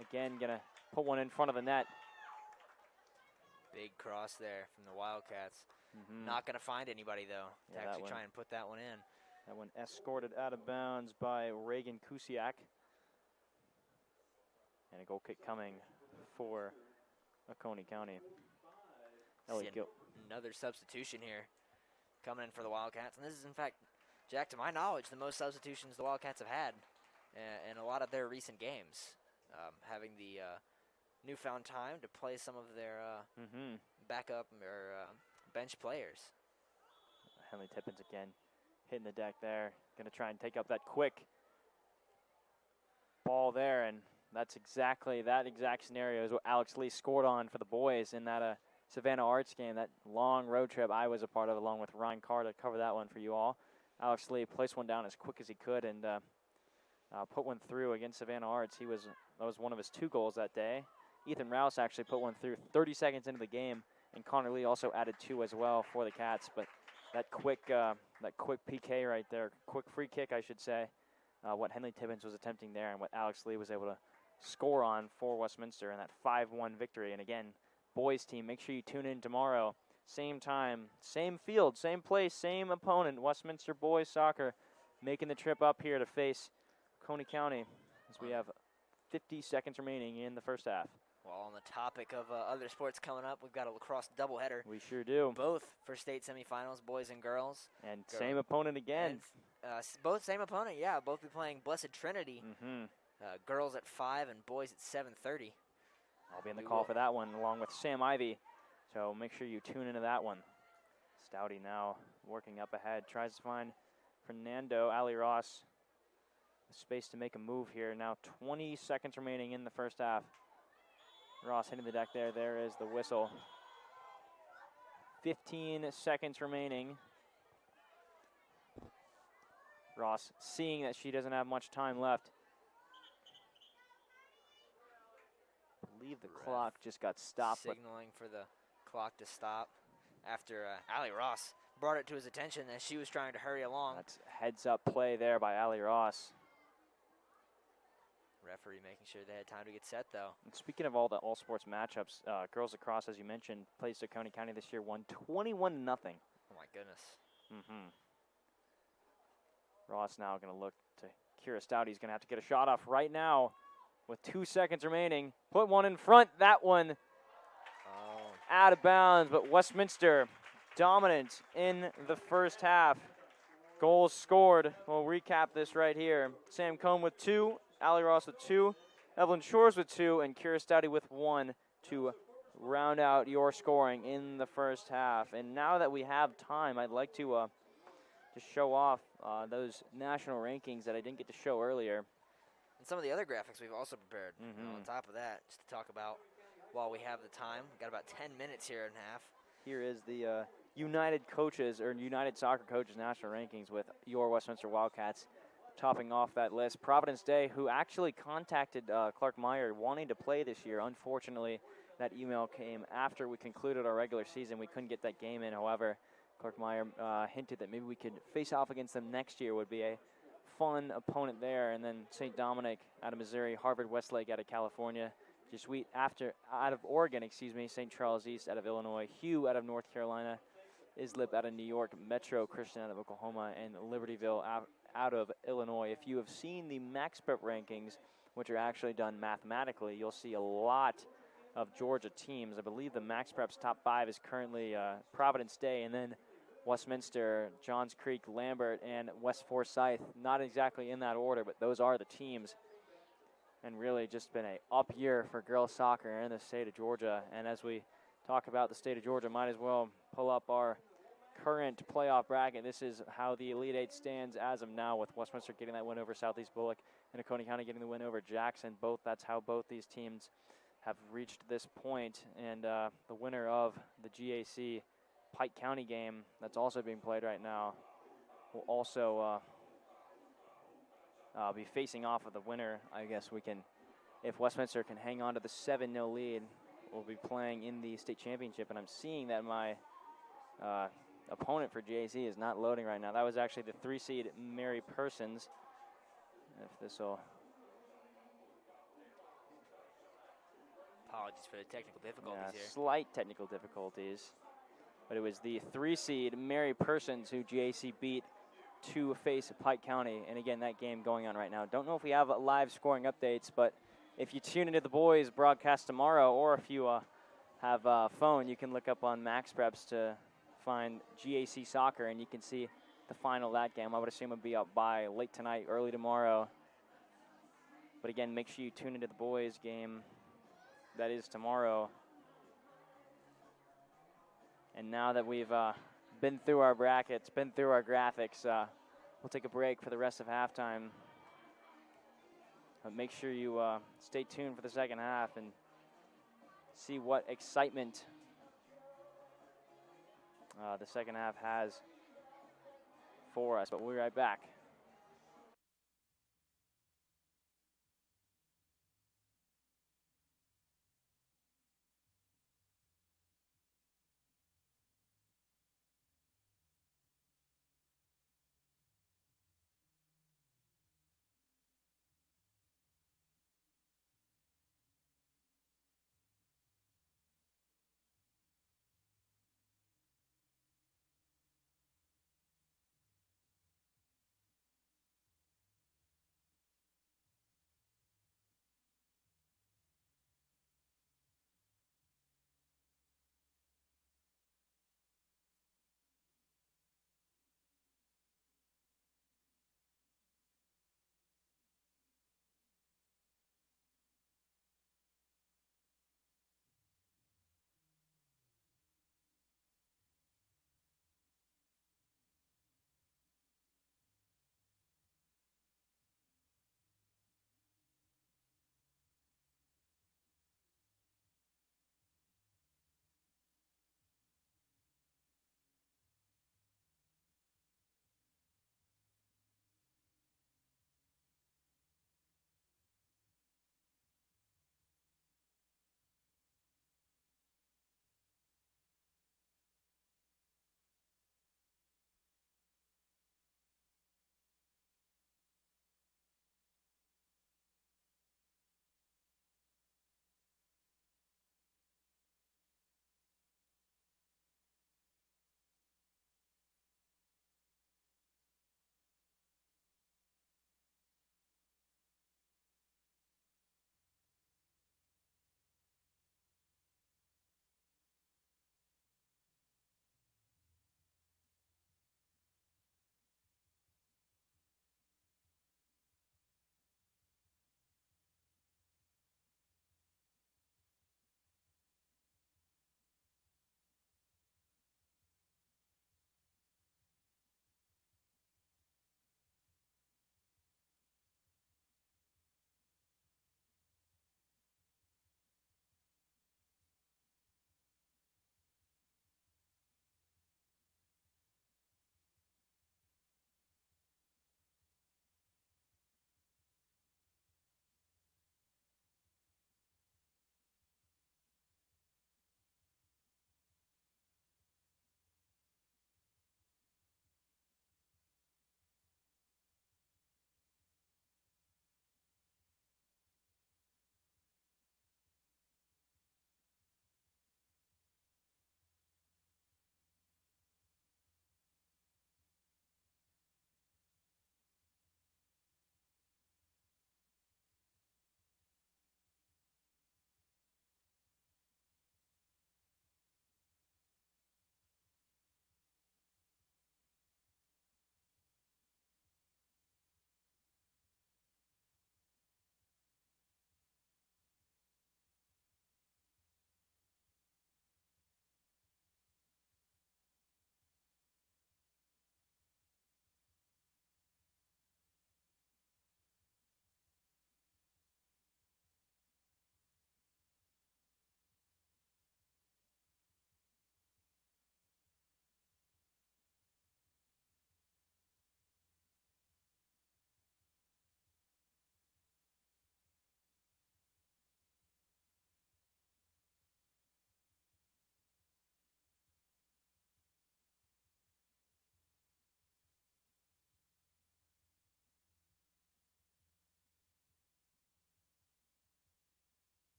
Again, gonna put one in front of the net. Big cross there from the Wildcats. Not gonna find anybody though to actually try and put that one in. That one escorted out of bounds by Reagan Kusiak. And a goal kick coming for Oconee County. Another substitution here coming in for the Wildcats. And this is, in fact, Jack, to my knowledge, the most substitutions the Wildcats have had in a lot of their recent games. Having the newfound time to play some of their backup or bench players. Henley Tippins again hitting the deck there. Going to try and take up that quick ball there, and that's that exact scenario is what Alex Lee scored on for the boys in that Savannah Arts game, that long road trip I was a part of along with Ryan Carr to cover that one for you all. Alex Lee placed one down as quick as he could and put one through against Savannah Arts. That was one of his 2 goals that day. Ethan Rouse actually put one through 30 seconds into the game, and Connor Lee also added 2 as well for the Cats. But that quick PK right there, quick free kick, I should say, what Henley Tippins was attempting there and what Alex Lee was able to score on for Westminster in that 5-1 victory. And again, boys team, make sure you tune in tomorrow. Same time, same field, same place, same opponent. Westminster boys soccer making the trip up here to face Oconee County as we have 50 seconds remaining in the first half. Well, on the topic of other sports coming up, we've got a lacrosse doubleheader. We sure do. Both for state semifinals, boys and girls. And same opponent again. And, both same opponent, yeah. Both be playing Blessed Trinity. Girls at 5 and boys at 7:30. I'll be in the call for that one along with Sam Ivy. So make sure you tune into that one. Stouty now working up ahead. Tries to find Fernando. Ali Ross. Space to make a move here. Now 20 seconds remaining in the first half. Ross hitting the deck there. There is the whistle. 15 seconds remaining. Ross seeing that she doesn't have much time left. I believe the clock just got stopped. Signaling for the clock to stop after Ali Ross brought it to his attention as she was trying to hurry along. That's a heads-up play there by Ali Ross. Referee making sure they had time to get set, though. And speaking of all the all-sports matchups, girls lacrosse, as you mentioned, plays Oconee County this year, won 21-0. Oh, my goodness. Ross now going to look to Kira Stouty. He's going to have to get a shot off right now with 2 seconds remaining. Put one in front. That one out of bounds, but Westminster dominant in the first half. Goals scored. We'll recap this right here. Sam Cohn with 2. Ali Ross with 2, Evelyn Shores with 2, and Kira Stouty with 1 to round out your scoring in the first half. And now that we have time, I'd like to show off those national rankings that I didn't get to show earlier. And some of the other graphics we've also prepared. On top of that, just to talk about while we have the time. We've got about 10 minutes here and a half. Here is the United Coaches, or United Soccer Coaches national rankings with your Westminster Wildcats. Topping off that list, Providence Day, who actually contacted Clark Meyer wanting to play this year. Unfortunately, that email came after we concluded our regular season. We couldn't get that game in. However, Clark Meyer hinted that maybe we could face off against them next year. Would be a fun opponent there. And then St. Dominic out of Missouri, Harvard Westlake out of California, Jesuit out of Oregon, St. Charles East out of Illinois, Hugh out of North Carolina, Islip out of New York, Metro Christian out of Oklahoma, and Libertyville out of Illinois. If you have seen the Max Prep rankings, which are actually done mathematically, you'll see a lot of Georgia teams. I believe the Max Prep's top 5 is currently Providence Day, and then Westminster, Johns Creek, Lambert, and West Forsyth. Not exactly in that order, but those are the teams. And really just been a up year for girls soccer in the state of Georgia. And as we talk about the state of Georgia, might as well pull up our current playoff bracket. This is how the Elite Eight stands as of now, with Westminster getting that win over Southeast Bullock and Oconee County getting the win over Jackson. That's how both these teams have reached this point, and the winner of the GAC Pike County game that's also being played right now will also be facing off with the winner. I guess we can, if Westminster can hang on to the 7-0 lead, we'll be playing in the state championship. And I'm seeing that my opponent for GAC is not loading right now. That was actually the 3 seed Mary Persons. If this will. Apologies for the technical difficulties here. Slight technical difficulties. But it was the 3 seed Mary Persons who GAC beat to face Pike County. And again, that game going on right now. Don't know if we have live scoring updates, but if you tune into the boys broadcast tomorrow, or if you have a phone, you can look up on Max Preps to find GAC Soccer, and you can see the final of that game. I would assume it'll be up by late tonight, early tomorrow. But again, make sure you tune into the boys game. That is tomorrow. And now that we've been through our brackets, been through our graphics, we'll take a break for the rest of halftime. But make sure you stay tuned for the second half and see what excitement the second half has for us. But we'll be right back.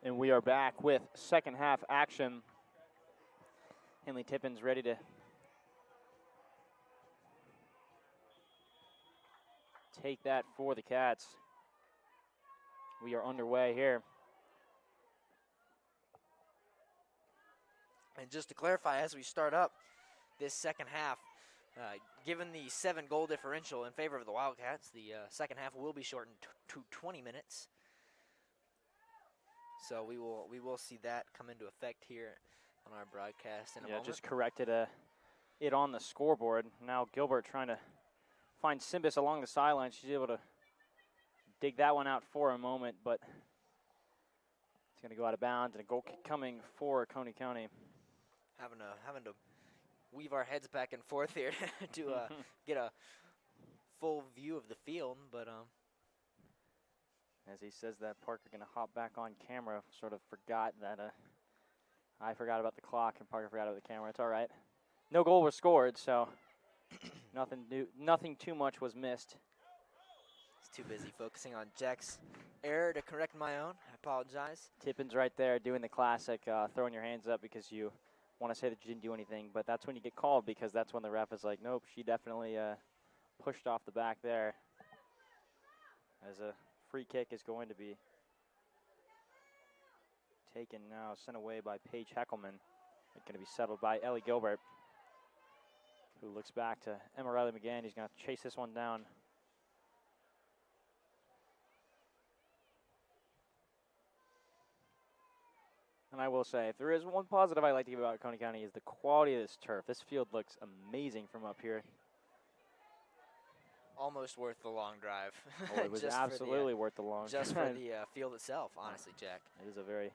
And we are back with second half action. Henley Tippins ready to take that for the Cats. We are underway here. And just to clarify, as we start up this second half, given the 7-goal differential in favor of the Wildcats, the second half will be shortened to 20 minutes. So we will see that come into effect here on our broadcast in a moment. Just corrected it on the scoreboard. Now Gilbert trying to find Simbas along the sideline. She's able to dig that one out for a moment, but it's going to go out of bounds, and a goal kick coming for Oconee County. Having to weave our heads back and forth here to get a full view of the field, but as he says that, Parker going to hop back on camera. Sort of forgot that I forgot about the clock and Parker forgot about the camera. It's all right. No goal was scored, so nothing too much was missed. He's too busy focusing on Jack's error to correct my own. I apologize. Tippins right there doing the classic, throwing your hands up because you want to say that you didn't do anything, but that's when you get called, because that's when the ref is like, nope, she definitely pushed off the back there. As a free kick is going to be taken now, sent away by Paige Heckelman. It's going to be settled by Ellie Gilbert, who looks back to Emma Riley McGann. He's going to chase this one down. And I will say, if there is one positive I like to give about Oconee County, is the quality of this turf. This field looks amazing from up here. Almost worth the long drive. Oh, it was absolutely worth the long drive. Just for the field itself, honestly, Jack. It is a very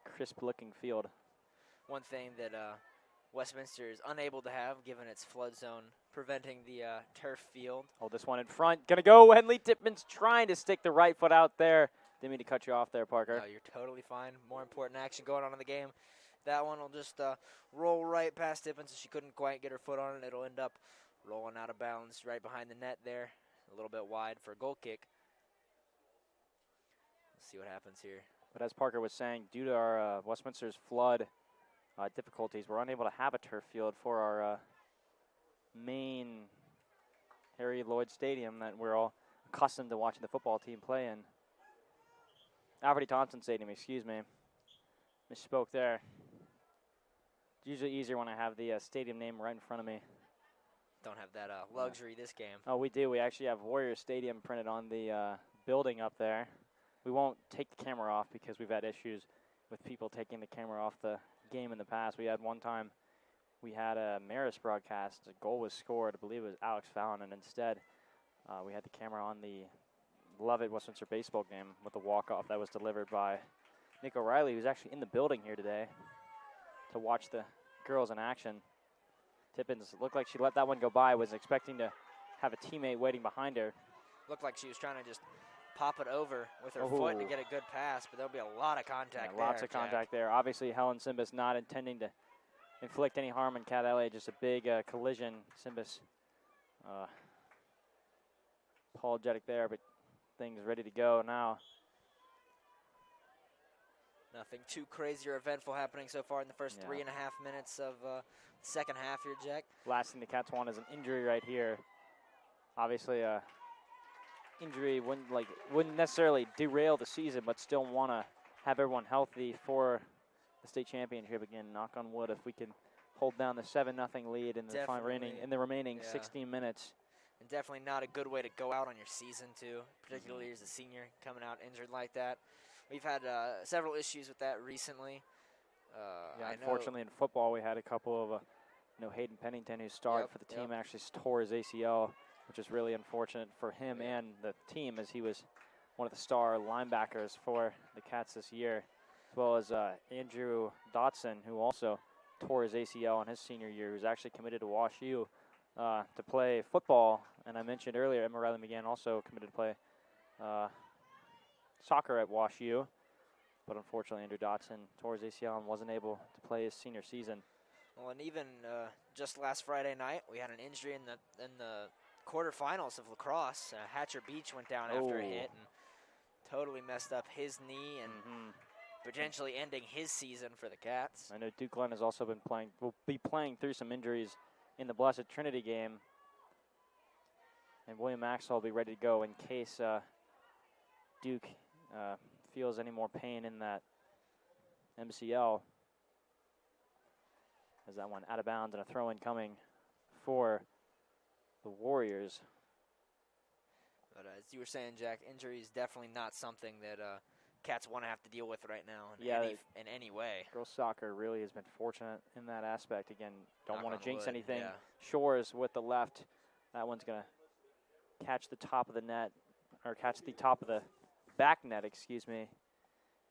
crisp-looking field. One thing that Westminster is unable to have, given its flood zone, preventing the turf field. Oh, this one in front. Going to go. Henley Tippins trying to stick the right foot out there. Didn't mean to cut you off there, Parker. No, you're totally fine. More important action going on in the game. That one will just roll right past Tippins. She couldn't quite get her foot on it. It'll end up rolling out of bounds right behind the net there. A little bit wide for a goal kick. Let's see what happens here. But as Parker was saying, due to our Westminster's flood difficulties, we're unable to have a turf field for our main Harry Lloyd Stadium that we're all accustomed to watching the football team play in. Alfred E. Thompson Stadium, excuse me. Misspoke there. It's usually easier when I have the stadium name right in front of me. Don't have that luxury this game. Oh, we do. We actually have Warrior Stadium printed on the building up there. We won't take the camera off because we've had issues with people taking the camera off the game in the past. We had one time, we had a Marist broadcast. A goal was scored. I believe it was Alex Fallon, and instead we had the camera on the Lovett Westminster baseball game with the walk-off that was delivered by Nick O'Reilly, who's actually in the building here today to watch the girls in action. Tippins looked like she let that one go by, was expecting to have a teammate waiting behind her. Looked like she was trying to just pop it over with her foot to get a good pass, but there'll be a lot of contact there. Lots of contact there. Obviously, Helen Simbas not intending to inflict any harm on Cat LA, just a big collision. Simbas apologetic there, but things ready to go now. Nothing too crazy or eventful happening so far in the first 3.5 minutes of second half here, Jack. Last thing the Cats want is an injury right here. Obviously, injury wouldn't necessarily derail the season, but still want to have everyone healthy for the state championship again. Knock on wood, if we can hold down the 7-0 lead in the remaining 16 minutes. And definitely not a good way to go out on your season, too, particularly as a senior coming out injured like that. We've had several issues with that recently. Unfortunately in football we had a couple of, Hayden Pennington, who started for the team, actually tore his ACL, which is really unfortunate for him and the team, as he was one of the star linebackers for the Cats this year, as well as Andrew Dotson, who also tore his ACL in his senior year, who's actually committed to Wash U to play football. And I mentioned earlier, Emma Riley McGann also committed to play soccer at Wash U, but unfortunately Andrew Dotson tore his ACL and wasn't able to play his senior season. Well, and even just last Friday night, we had an injury in the quarterfinals of lacrosse. Hatcher Beach went down after a hit and totally messed up his knee and potentially ending his season for the Cats. I know Duke Glenn has also been playing, will be playing through some injuries in the Blessed Trinity game. And William Maxwell will be ready to go in case Duke feels any more pain in that MCL. As that one out of bounds and a throw-in coming for the Warriors. But as you were saying, Jack, injury is definitely not something that Cats want to have to deal with right now in any way. Girls soccer really has been fortunate in that aspect. Again, don't want to jinx anything. Yeah. Shores with the left. That one's going to catch the top of the net, or catch the top of the back net, excuse me,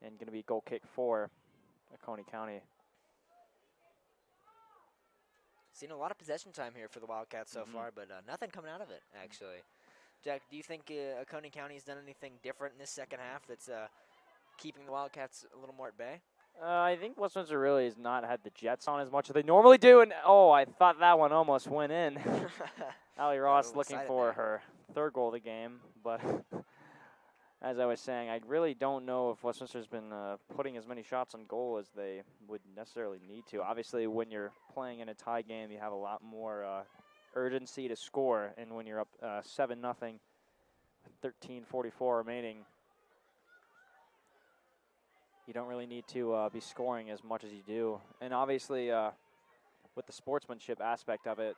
and going to be a goal kick for Oconee County. Seen a lot of possession time here for the Wildcats so far, but nothing coming out of it, actually. Jack, do you think Oconee County has done anything different in this second half that's keeping the Wildcats a little more at bay? I think Westminster really has not had the Jets on as much as they normally do, and I thought that one almost went in. Allie Ross looking for her third goal of the game, but as I was saying, I really don't know if Westminster's been putting as many shots on goal as they would necessarily need to. Obviously, when you're playing in a tie game, you have a lot more urgency to score, and when you're up 7-0, 13:44 remaining, you don't really need to be scoring as much as you do. And obviously, with the sportsmanship aspect of it,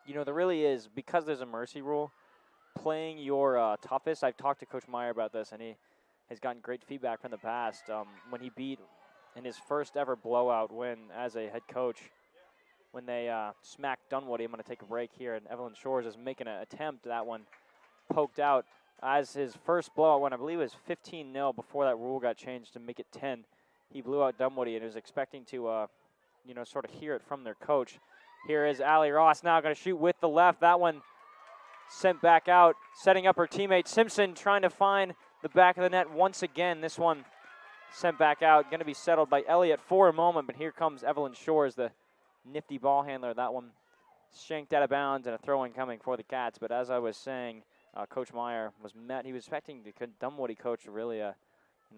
there really is, because there's a mercy rule, playing your toughest. I've talked to Coach Meyer about this, and he has gotten great feedback from the past. When he beat in his first ever blowout win as a head coach, when they smacked Dunwoody. I'm going to take a break here, and Evelyn Shores is making an attempt. That one poked out as his first blowout win. I believe it was 15-0 before that rule got changed to make it 10. He blew out Dunwoody and was expecting to, sort of hear it from their coach. Here is Allie Ross now going to shoot with the left. That one sent back out, setting up her teammate Simpson, trying to find the back of the net once again. This one sent back out, going to be settled by Elliott for a moment, but here comes Evelyn Shores, the nifty ball handler. That one shanked out of bounds and a throw-in coming for the Cats. But as I was saying, Coach Meyer was met. He was expecting the Dunwoody coach to really,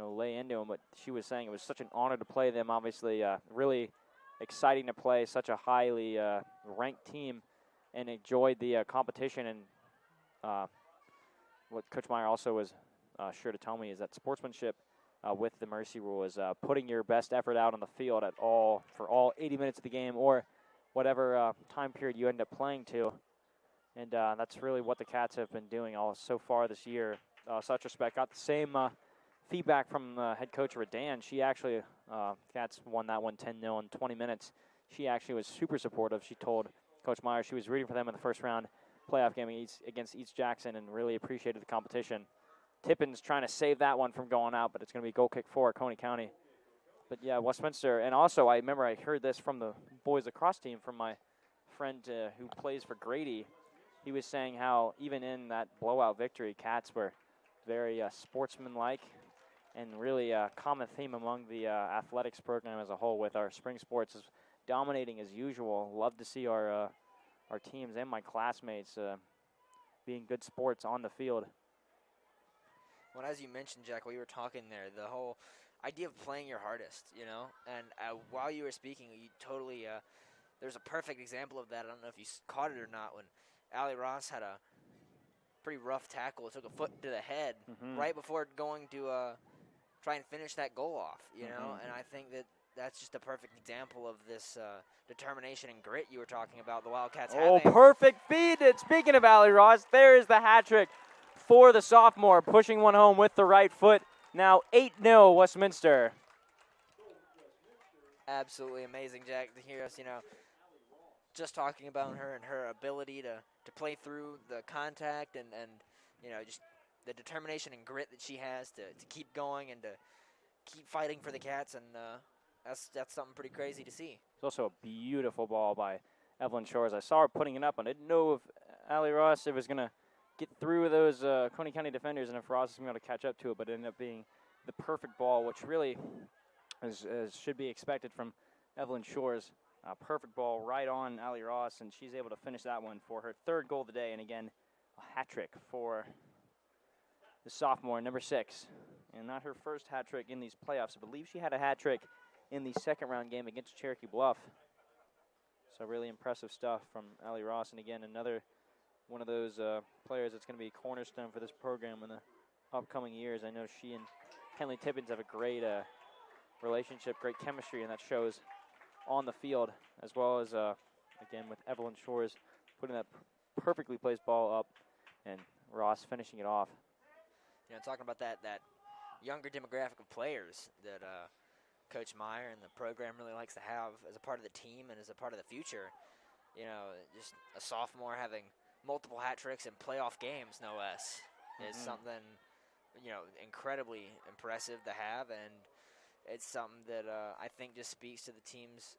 lay into him. But she was saying it was such an honor to play them. Obviously, really exciting to play such a highly ranked team, and enjoyed the competition. And what Coach Meyer also was sure to tell me is that sportsmanship with the mercy rule is putting your best effort out on the field for all 80 minutes of the game, or whatever time period you end up playing to. And that's really what the Cats have been doing so far this year. Such respect. Got the same feedback from head coach Redan. She actually, Cats won that one 10-0 in 20 minutes. She actually was super supportive. She told Coach Meyer she was rooting for them in the first round playoff game against East Jackson and really appreciated the competition. Tippin's trying to save that one from going out, but it's going to be a goal kick for Oconee County. But yeah, Westminster. And also, I remember I heard this from the boys lacrosse team from my friend who plays for Grady. He was saying how even in that blowout victory, Cats were very sportsmanlike, and really a common theme among the athletics program as a whole, with our spring sports is dominating as usual. Love to see our teams and my classmates being good sports on the field. Well, as you mentioned, Jack, while you were talking there, the whole idea of playing your hardest, and while you were speaking, you totally, there's a perfect example of that. I don't know if you caught it or not, when Allie Ross had a pretty rough tackle. It took a foot to the head right before going to try and finish that goal off, and I think that's just a perfect example of this determination and grit you were talking about the Wildcats having. Oh, perfect feed. Speaking of Allie Ross, there is the hat trick for the sophomore, pushing one home with the right foot. Now 8-0 Westminster. Absolutely amazing, Jack, to hear us, just talking about her and her ability to play through the contact and just the determination and grit that she has to keep going and to keep fighting for the Cats, and that's something pretty crazy to see. It's also a beautiful ball by Evelyn Shores. I saw her putting it up, and I didn't know if Allie Ross was going to get through those Coney County defenders and if Ross is going to be able to catch up to it, but it ended up being the perfect ball, which really should be expected from Evelyn Shores. Perfect ball right on Allie Ross, and she's able to finish that one for her third goal of the day, and again, a hat trick for the sophomore, number 6, and not her first hat trick in these playoffs. I believe she had a hat trick in the second round game against Cherokee Bluff. So really impressive stuff from Allie Ross. And again, another one of those players that's going to be a cornerstone for this program in the upcoming years. I know she and Kenley Tippins have a great relationship, great chemistry, and that shows on the field, as well as, again, with Evelyn Shores putting that perfectly placed ball up and Ross finishing it off. You know, talking about that younger demographic of players that Coach Meyer and the program really likes to have as a part of the team and as a part of the future. You know, just a sophomore having multiple hat tricks in playoff games, no less, is something, you know, incredibly impressive to have, and it's something that I think just speaks to the team's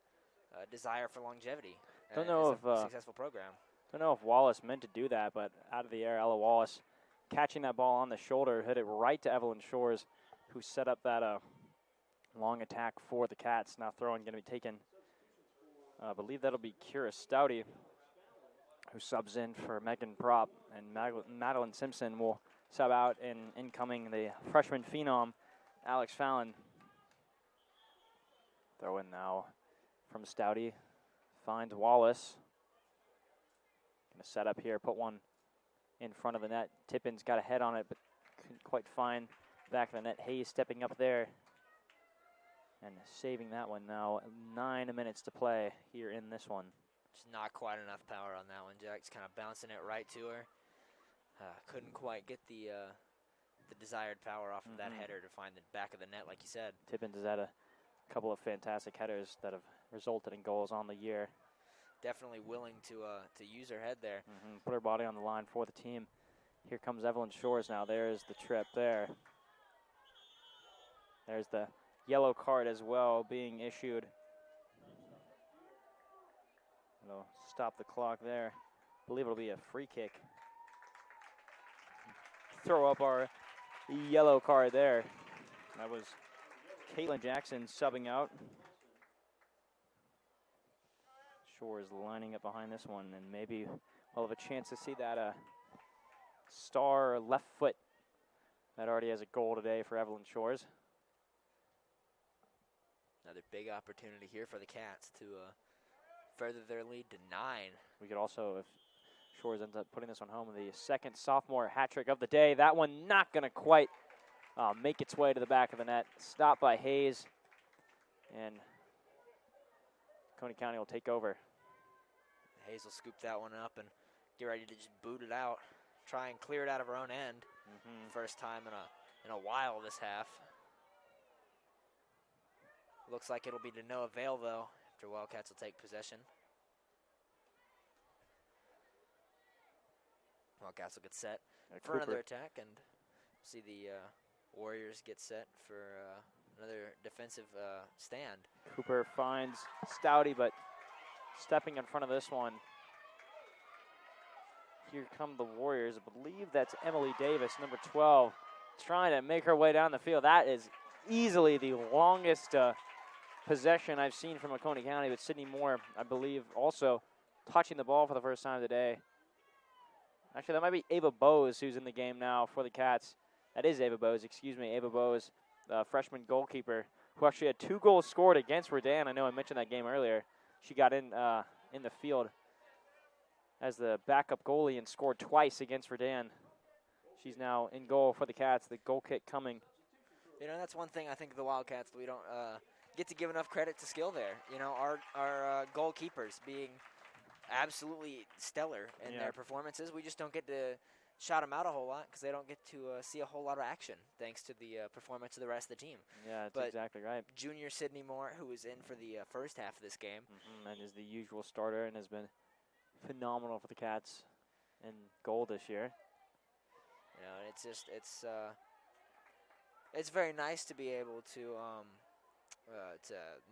desire for longevity. Don't know if a successful program. Don't know if Wallace meant to do that, but out of the air, Ella Wallace catching that ball on the shoulder, hit it right to Evelyn Shores, who set up that long attack for the Cats. Now throwing going to be taken, I believe that'll be Kira Stouty, who subs in for Megan Prop, and Madeline Simpson will sub out, and incoming the freshman phenom, Alex Fallon. Throw in now from Stouty, finds Wallace. Going to set up here, put one in front of the net. Tippins got a head on it, but couldn't quite find back of the net. Hayes stepping up there and saving that one now. 9 minutes to play here in this one. Just not quite enough power on that one. Jack's kind of bouncing it right to her. Couldn't quite get the desired power off of that header to find the back of the net, like you said. Tippins has had a couple of fantastic headers that have resulted in goals on the year. Definitely willing to use her head there. Put her body on the line for the team. Here comes Evelyn Shores now. There's the trip there. There's the yellow card as well being issued. It'll stop the clock there. I believe it'll be a free kick. Throw up our yellow card there. That was Caitlin Jackson subbing out. Shores lining up behind this one, and maybe we'll have a chance to see that star left foot that already has a goal today for Evelyn Shores. Another big opportunity here for the Cats to further their lead to 9. We could also, if Shores ends up putting this one home, the second sophomore hat trick of the day. That one not going to quite make its way to the back of the net. Stopped by Hayes, and Oconee County will take over. Hayes will scoop that one up and get ready to just boot it out. Try and clear it out of her own end. First time in a while this half. Looks like it'll be to no avail, though, after Wildcats will take possession. Wildcats will get set for another attack, and see the Warriors get set for another defensive stand. Cooper finds Stouty, but stepping in front of this one. Here come the Warriors. I believe that's Emily Davis, number 12, trying to make her way down the field. That is easily the longest possession I've seen from Oconee County, but Sydney Moore, I believe, also touching the ball for the first time today. Actually, that might be Ava Bowes, who's in the game now for the Cats. That is Ava Bowes, excuse me. Ava Bowes, the freshman goalkeeper, who actually had 2 goals scored against Redan. I know I mentioned that game earlier. She got in the field as the backup goalie and scored twice against Redan. She's now in goal for the Cats. The goal kick coming. You know, that's one thing I think of the Wildcats that we don't get to give enough credit to skill there. You know, our goalkeepers being absolutely stellar in their performances. We just don't get to shout them out a whole lot because they don't get to see a whole lot of action thanks to the performance of the rest of the team. Yeah, that's exactly right. Junior Sydney Moore, who was in for the first half of this game. And is the usual starter and has been phenomenal for the Cats in goal this year. You know, it's just it's very nice to be able to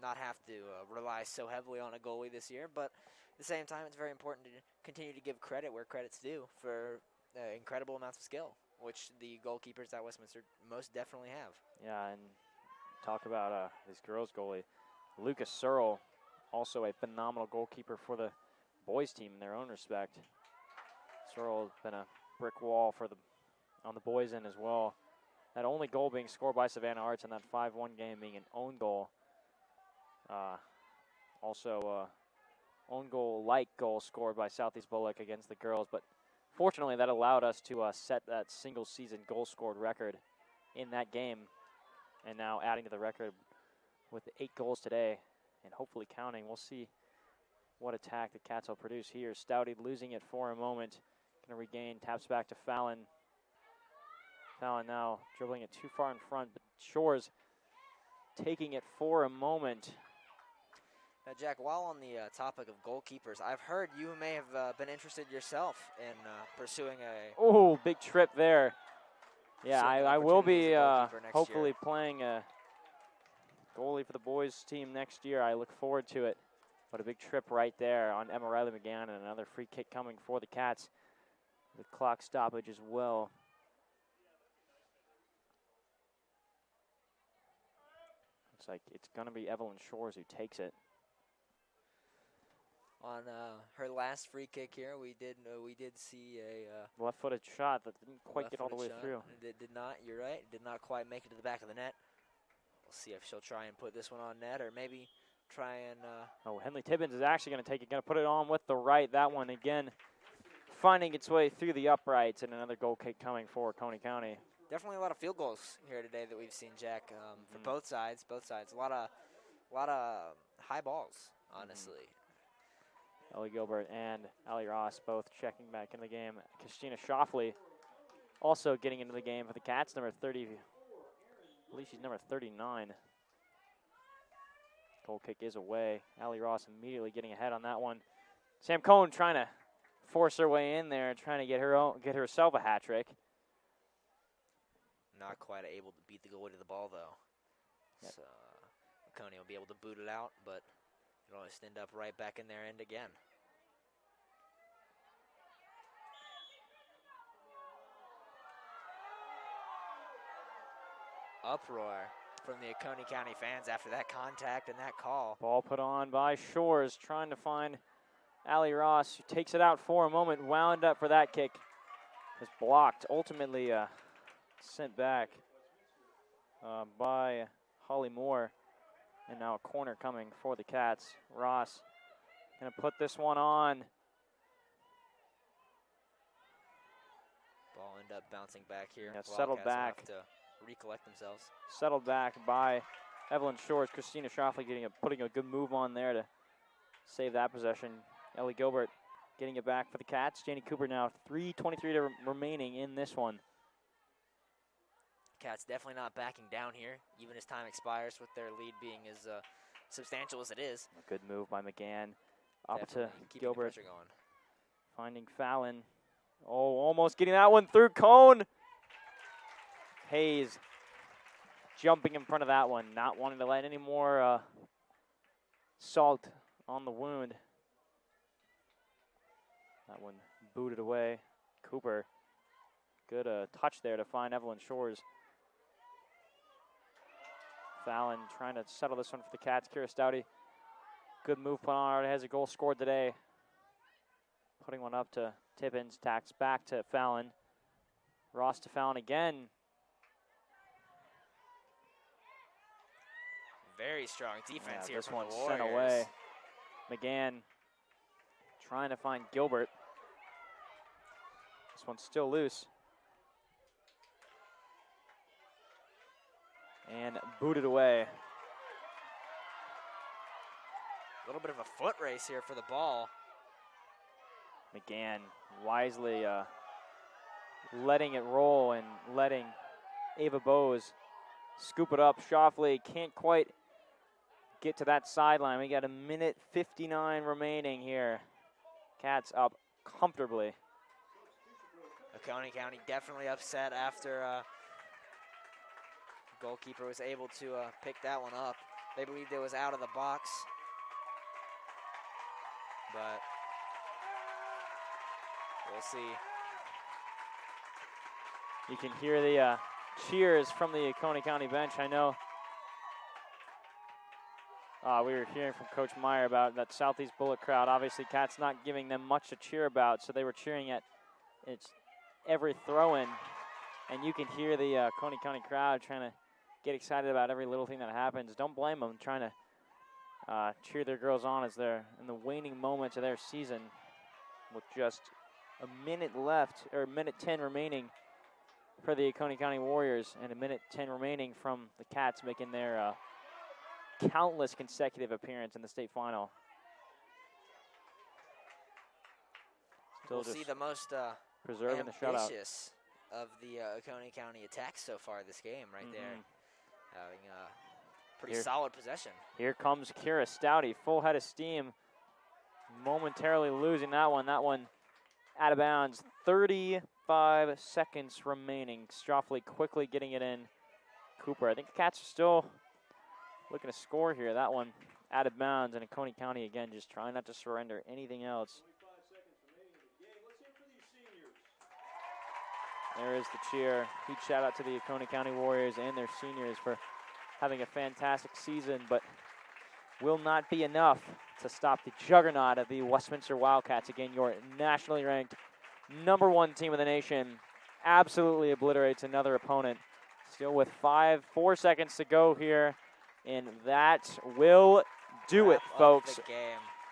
not have to rely so heavily on a goalie this year, but at the same time, it's very important to continue to give credit where credit's due for incredible amounts of skill, which the goalkeepers at Westminster most definitely have. Yeah, and talk about this girls goalie, Lucas Searle, also a phenomenal goalkeeper for the boys team in their own respect. Searle has been a brick wall for on the boys end as well. That only goal being scored by Savannah Arts in that 5-1 game being an own goal. Also, own goal-like goal scored by Southeast Bullock against the girls. But fortunately, that allowed us to set that single-season goal-scored record in that game. And now adding to the record with 8 goals today and hopefully counting. We'll see what attack the Cats will produce here. Stouty losing it for a moment. Going to regain, taps back to Fallon. Fallon now dribbling it too far in front, but Shores taking it for a moment. Now, Jack, while on the topic of goalkeepers, I've heard you may have been interested yourself in pursuing a... Oh, big trip there. Yeah, I will be hopefully year. playing a goalie for the boys team next year. I look forward to it. But a big trip right there on Emma Riley McGann, and another free kick coming for the Cats. The clock stoppage as well. Looks like it's going to be Evelyn Shores who takes it. On her last free kick here, we did see a left-footed shot that didn't quite get all the way through. It did not. You're right. Did not quite make it to the back of the net. We'll see if she'll try and put this one on net, or maybe try and. Oh, Henley Tibbins is actually going to take it. Going to put it on with the right. That one again, finding its way through the uprights, and another goal kick coming for Oconee County. Definitely a lot of field goals here today that we've seen, Jack, for both sides. Both sides. A lot of high balls, honestly. Ellie Gilbert and Allie Ross both checking back in the game. Christina Shoffley also getting into the game for the Cats, number 30. I believe she's number 39. Goal kick is away. Allie Ross immediately getting ahead on that one. Sam Cohn trying to force her way in there, trying to get herself a hat trick. Not quite able to beat the goalie to the ball, though. Yep. So Oconee will be able to boot it out, but it'll always end up right back in their end again. Uproar from the Oconee County fans after that contact and that call. Ball put on by Shores, trying to find Allie Ross, who takes it out for a moment, wound up for that kick. Was blocked, ultimately sent back by Holly Moore. And now a corner coming for the Cats. Ross going to put this one on. Ball end up bouncing back here. Yeah, settled back. To recollect themselves. Settled back by Evelyn Shores. Christina Shoffley putting a good move on there to save that possession. Ellie Gilbert getting it back for the Cats. Janie Cooper now 3:23 remaining in this one. Cats definitely not backing down here, even as time expires, with their lead being as substantial as it is. A good move by McGann. Up Definitely to Gilbert. Going. Finding Fallon. Oh, almost getting that one through. Cone. Hayes jumping in front of that one, not wanting to let any more salt on the wound. That one booted away. Cooper. Good touch there to find Evelyn Shores. Fallon trying to settle this one for the Cats. Kira Stouty. Good move put on. Already has a goal scored today. Putting one up to Tibbins. Tacks back to Fallon. Ross to Fallon again. Very strong defense here this from one the Warriors. sent away. McGann trying to find Gilbert. This one's still loose. And booted away. A little bit of a foot race here for the ball. McGann wisely letting it roll and letting Ava Bowes scoop it up. Shoffley can't quite get to that sideline. We got 1:59 remaining here. Cats up comfortably. Oconee County definitely upset after goalkeeper was able to pick that one up. They believed it was out of the box, but we'll see. You can hear the cheers from the Oconee County bench. I know we were hearing from Coach Meyer about that Southeast Bullet crowd. Obviously, Cats not giving them much to cheer about, so they were cheering at every throw-in. And you can hear the Oconee County crowd trying to get excited about every little thing that happens. Don't blame them, trying to cheer their girls on as they're in the waning moments of their season with just a minute left, or minute 10 remaining for the Oconee County Warriors, and a minute 10 remaining from the Cats making their countless consecutive appearance in the state final. We'll see the most preserving the shutout ambitious of the Oconee County attacks so far this game right there. Having a pretty solid possession. Here comes Kira Stouty, full head of steam, momentarily losing that one. That one out of bounds. 35 seconds remaining. Stroffley quickly getting it in. Cooper, I think the Cats are still looking to score here. That one out of bounds, and Oconee County again just trying not to surrender anything else. There is the cheer. Huge shout out to the Oconee County Warriors and their seniors for having a fantastic season, but will not be enough to stop the juggernaut of the Westminster Wildcats. Again, your nationally ranked #1 team in the nation absolutely obliterates another opponent. Still with 4 seconds to go here, and that will do it, folks.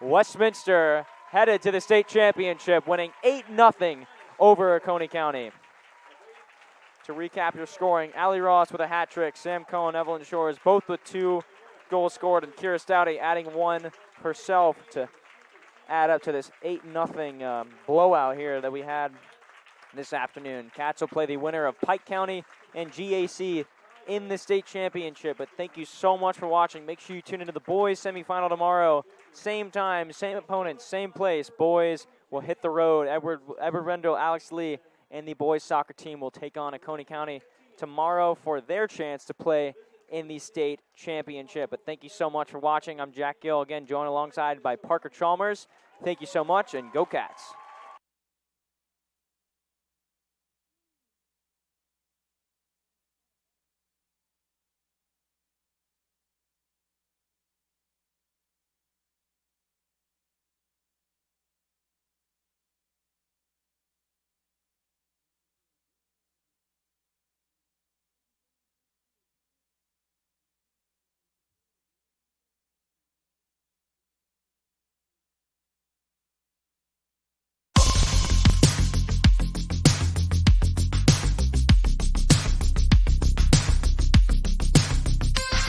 Westminster headed to the state championship, winning 8-0 over Oconee County. To recap your scoring, Allie Ross with a hat trick, Sam Cohen, Evelyn Shores, both with 2 goals scored, and Kira Stouty adding 1 herself to add up to this 8-0 blowout here that we had this afternoon. Cats will play the winner of Pike County and GAC in the state championship. But thank you so much for watching. Make sure you tune into the boys semifinal tomorrow. Same time, same opponents, same place. Boys will hit the road. Edward Rendell, Alex Lee, and the boys soccer team will take on Oconee County tomorrow for their chance to play in the state championship. But thank you so much for watching. I'm Jack Gill, again joined alongside by Parker Chalmers. Thank you so much, and go Cats.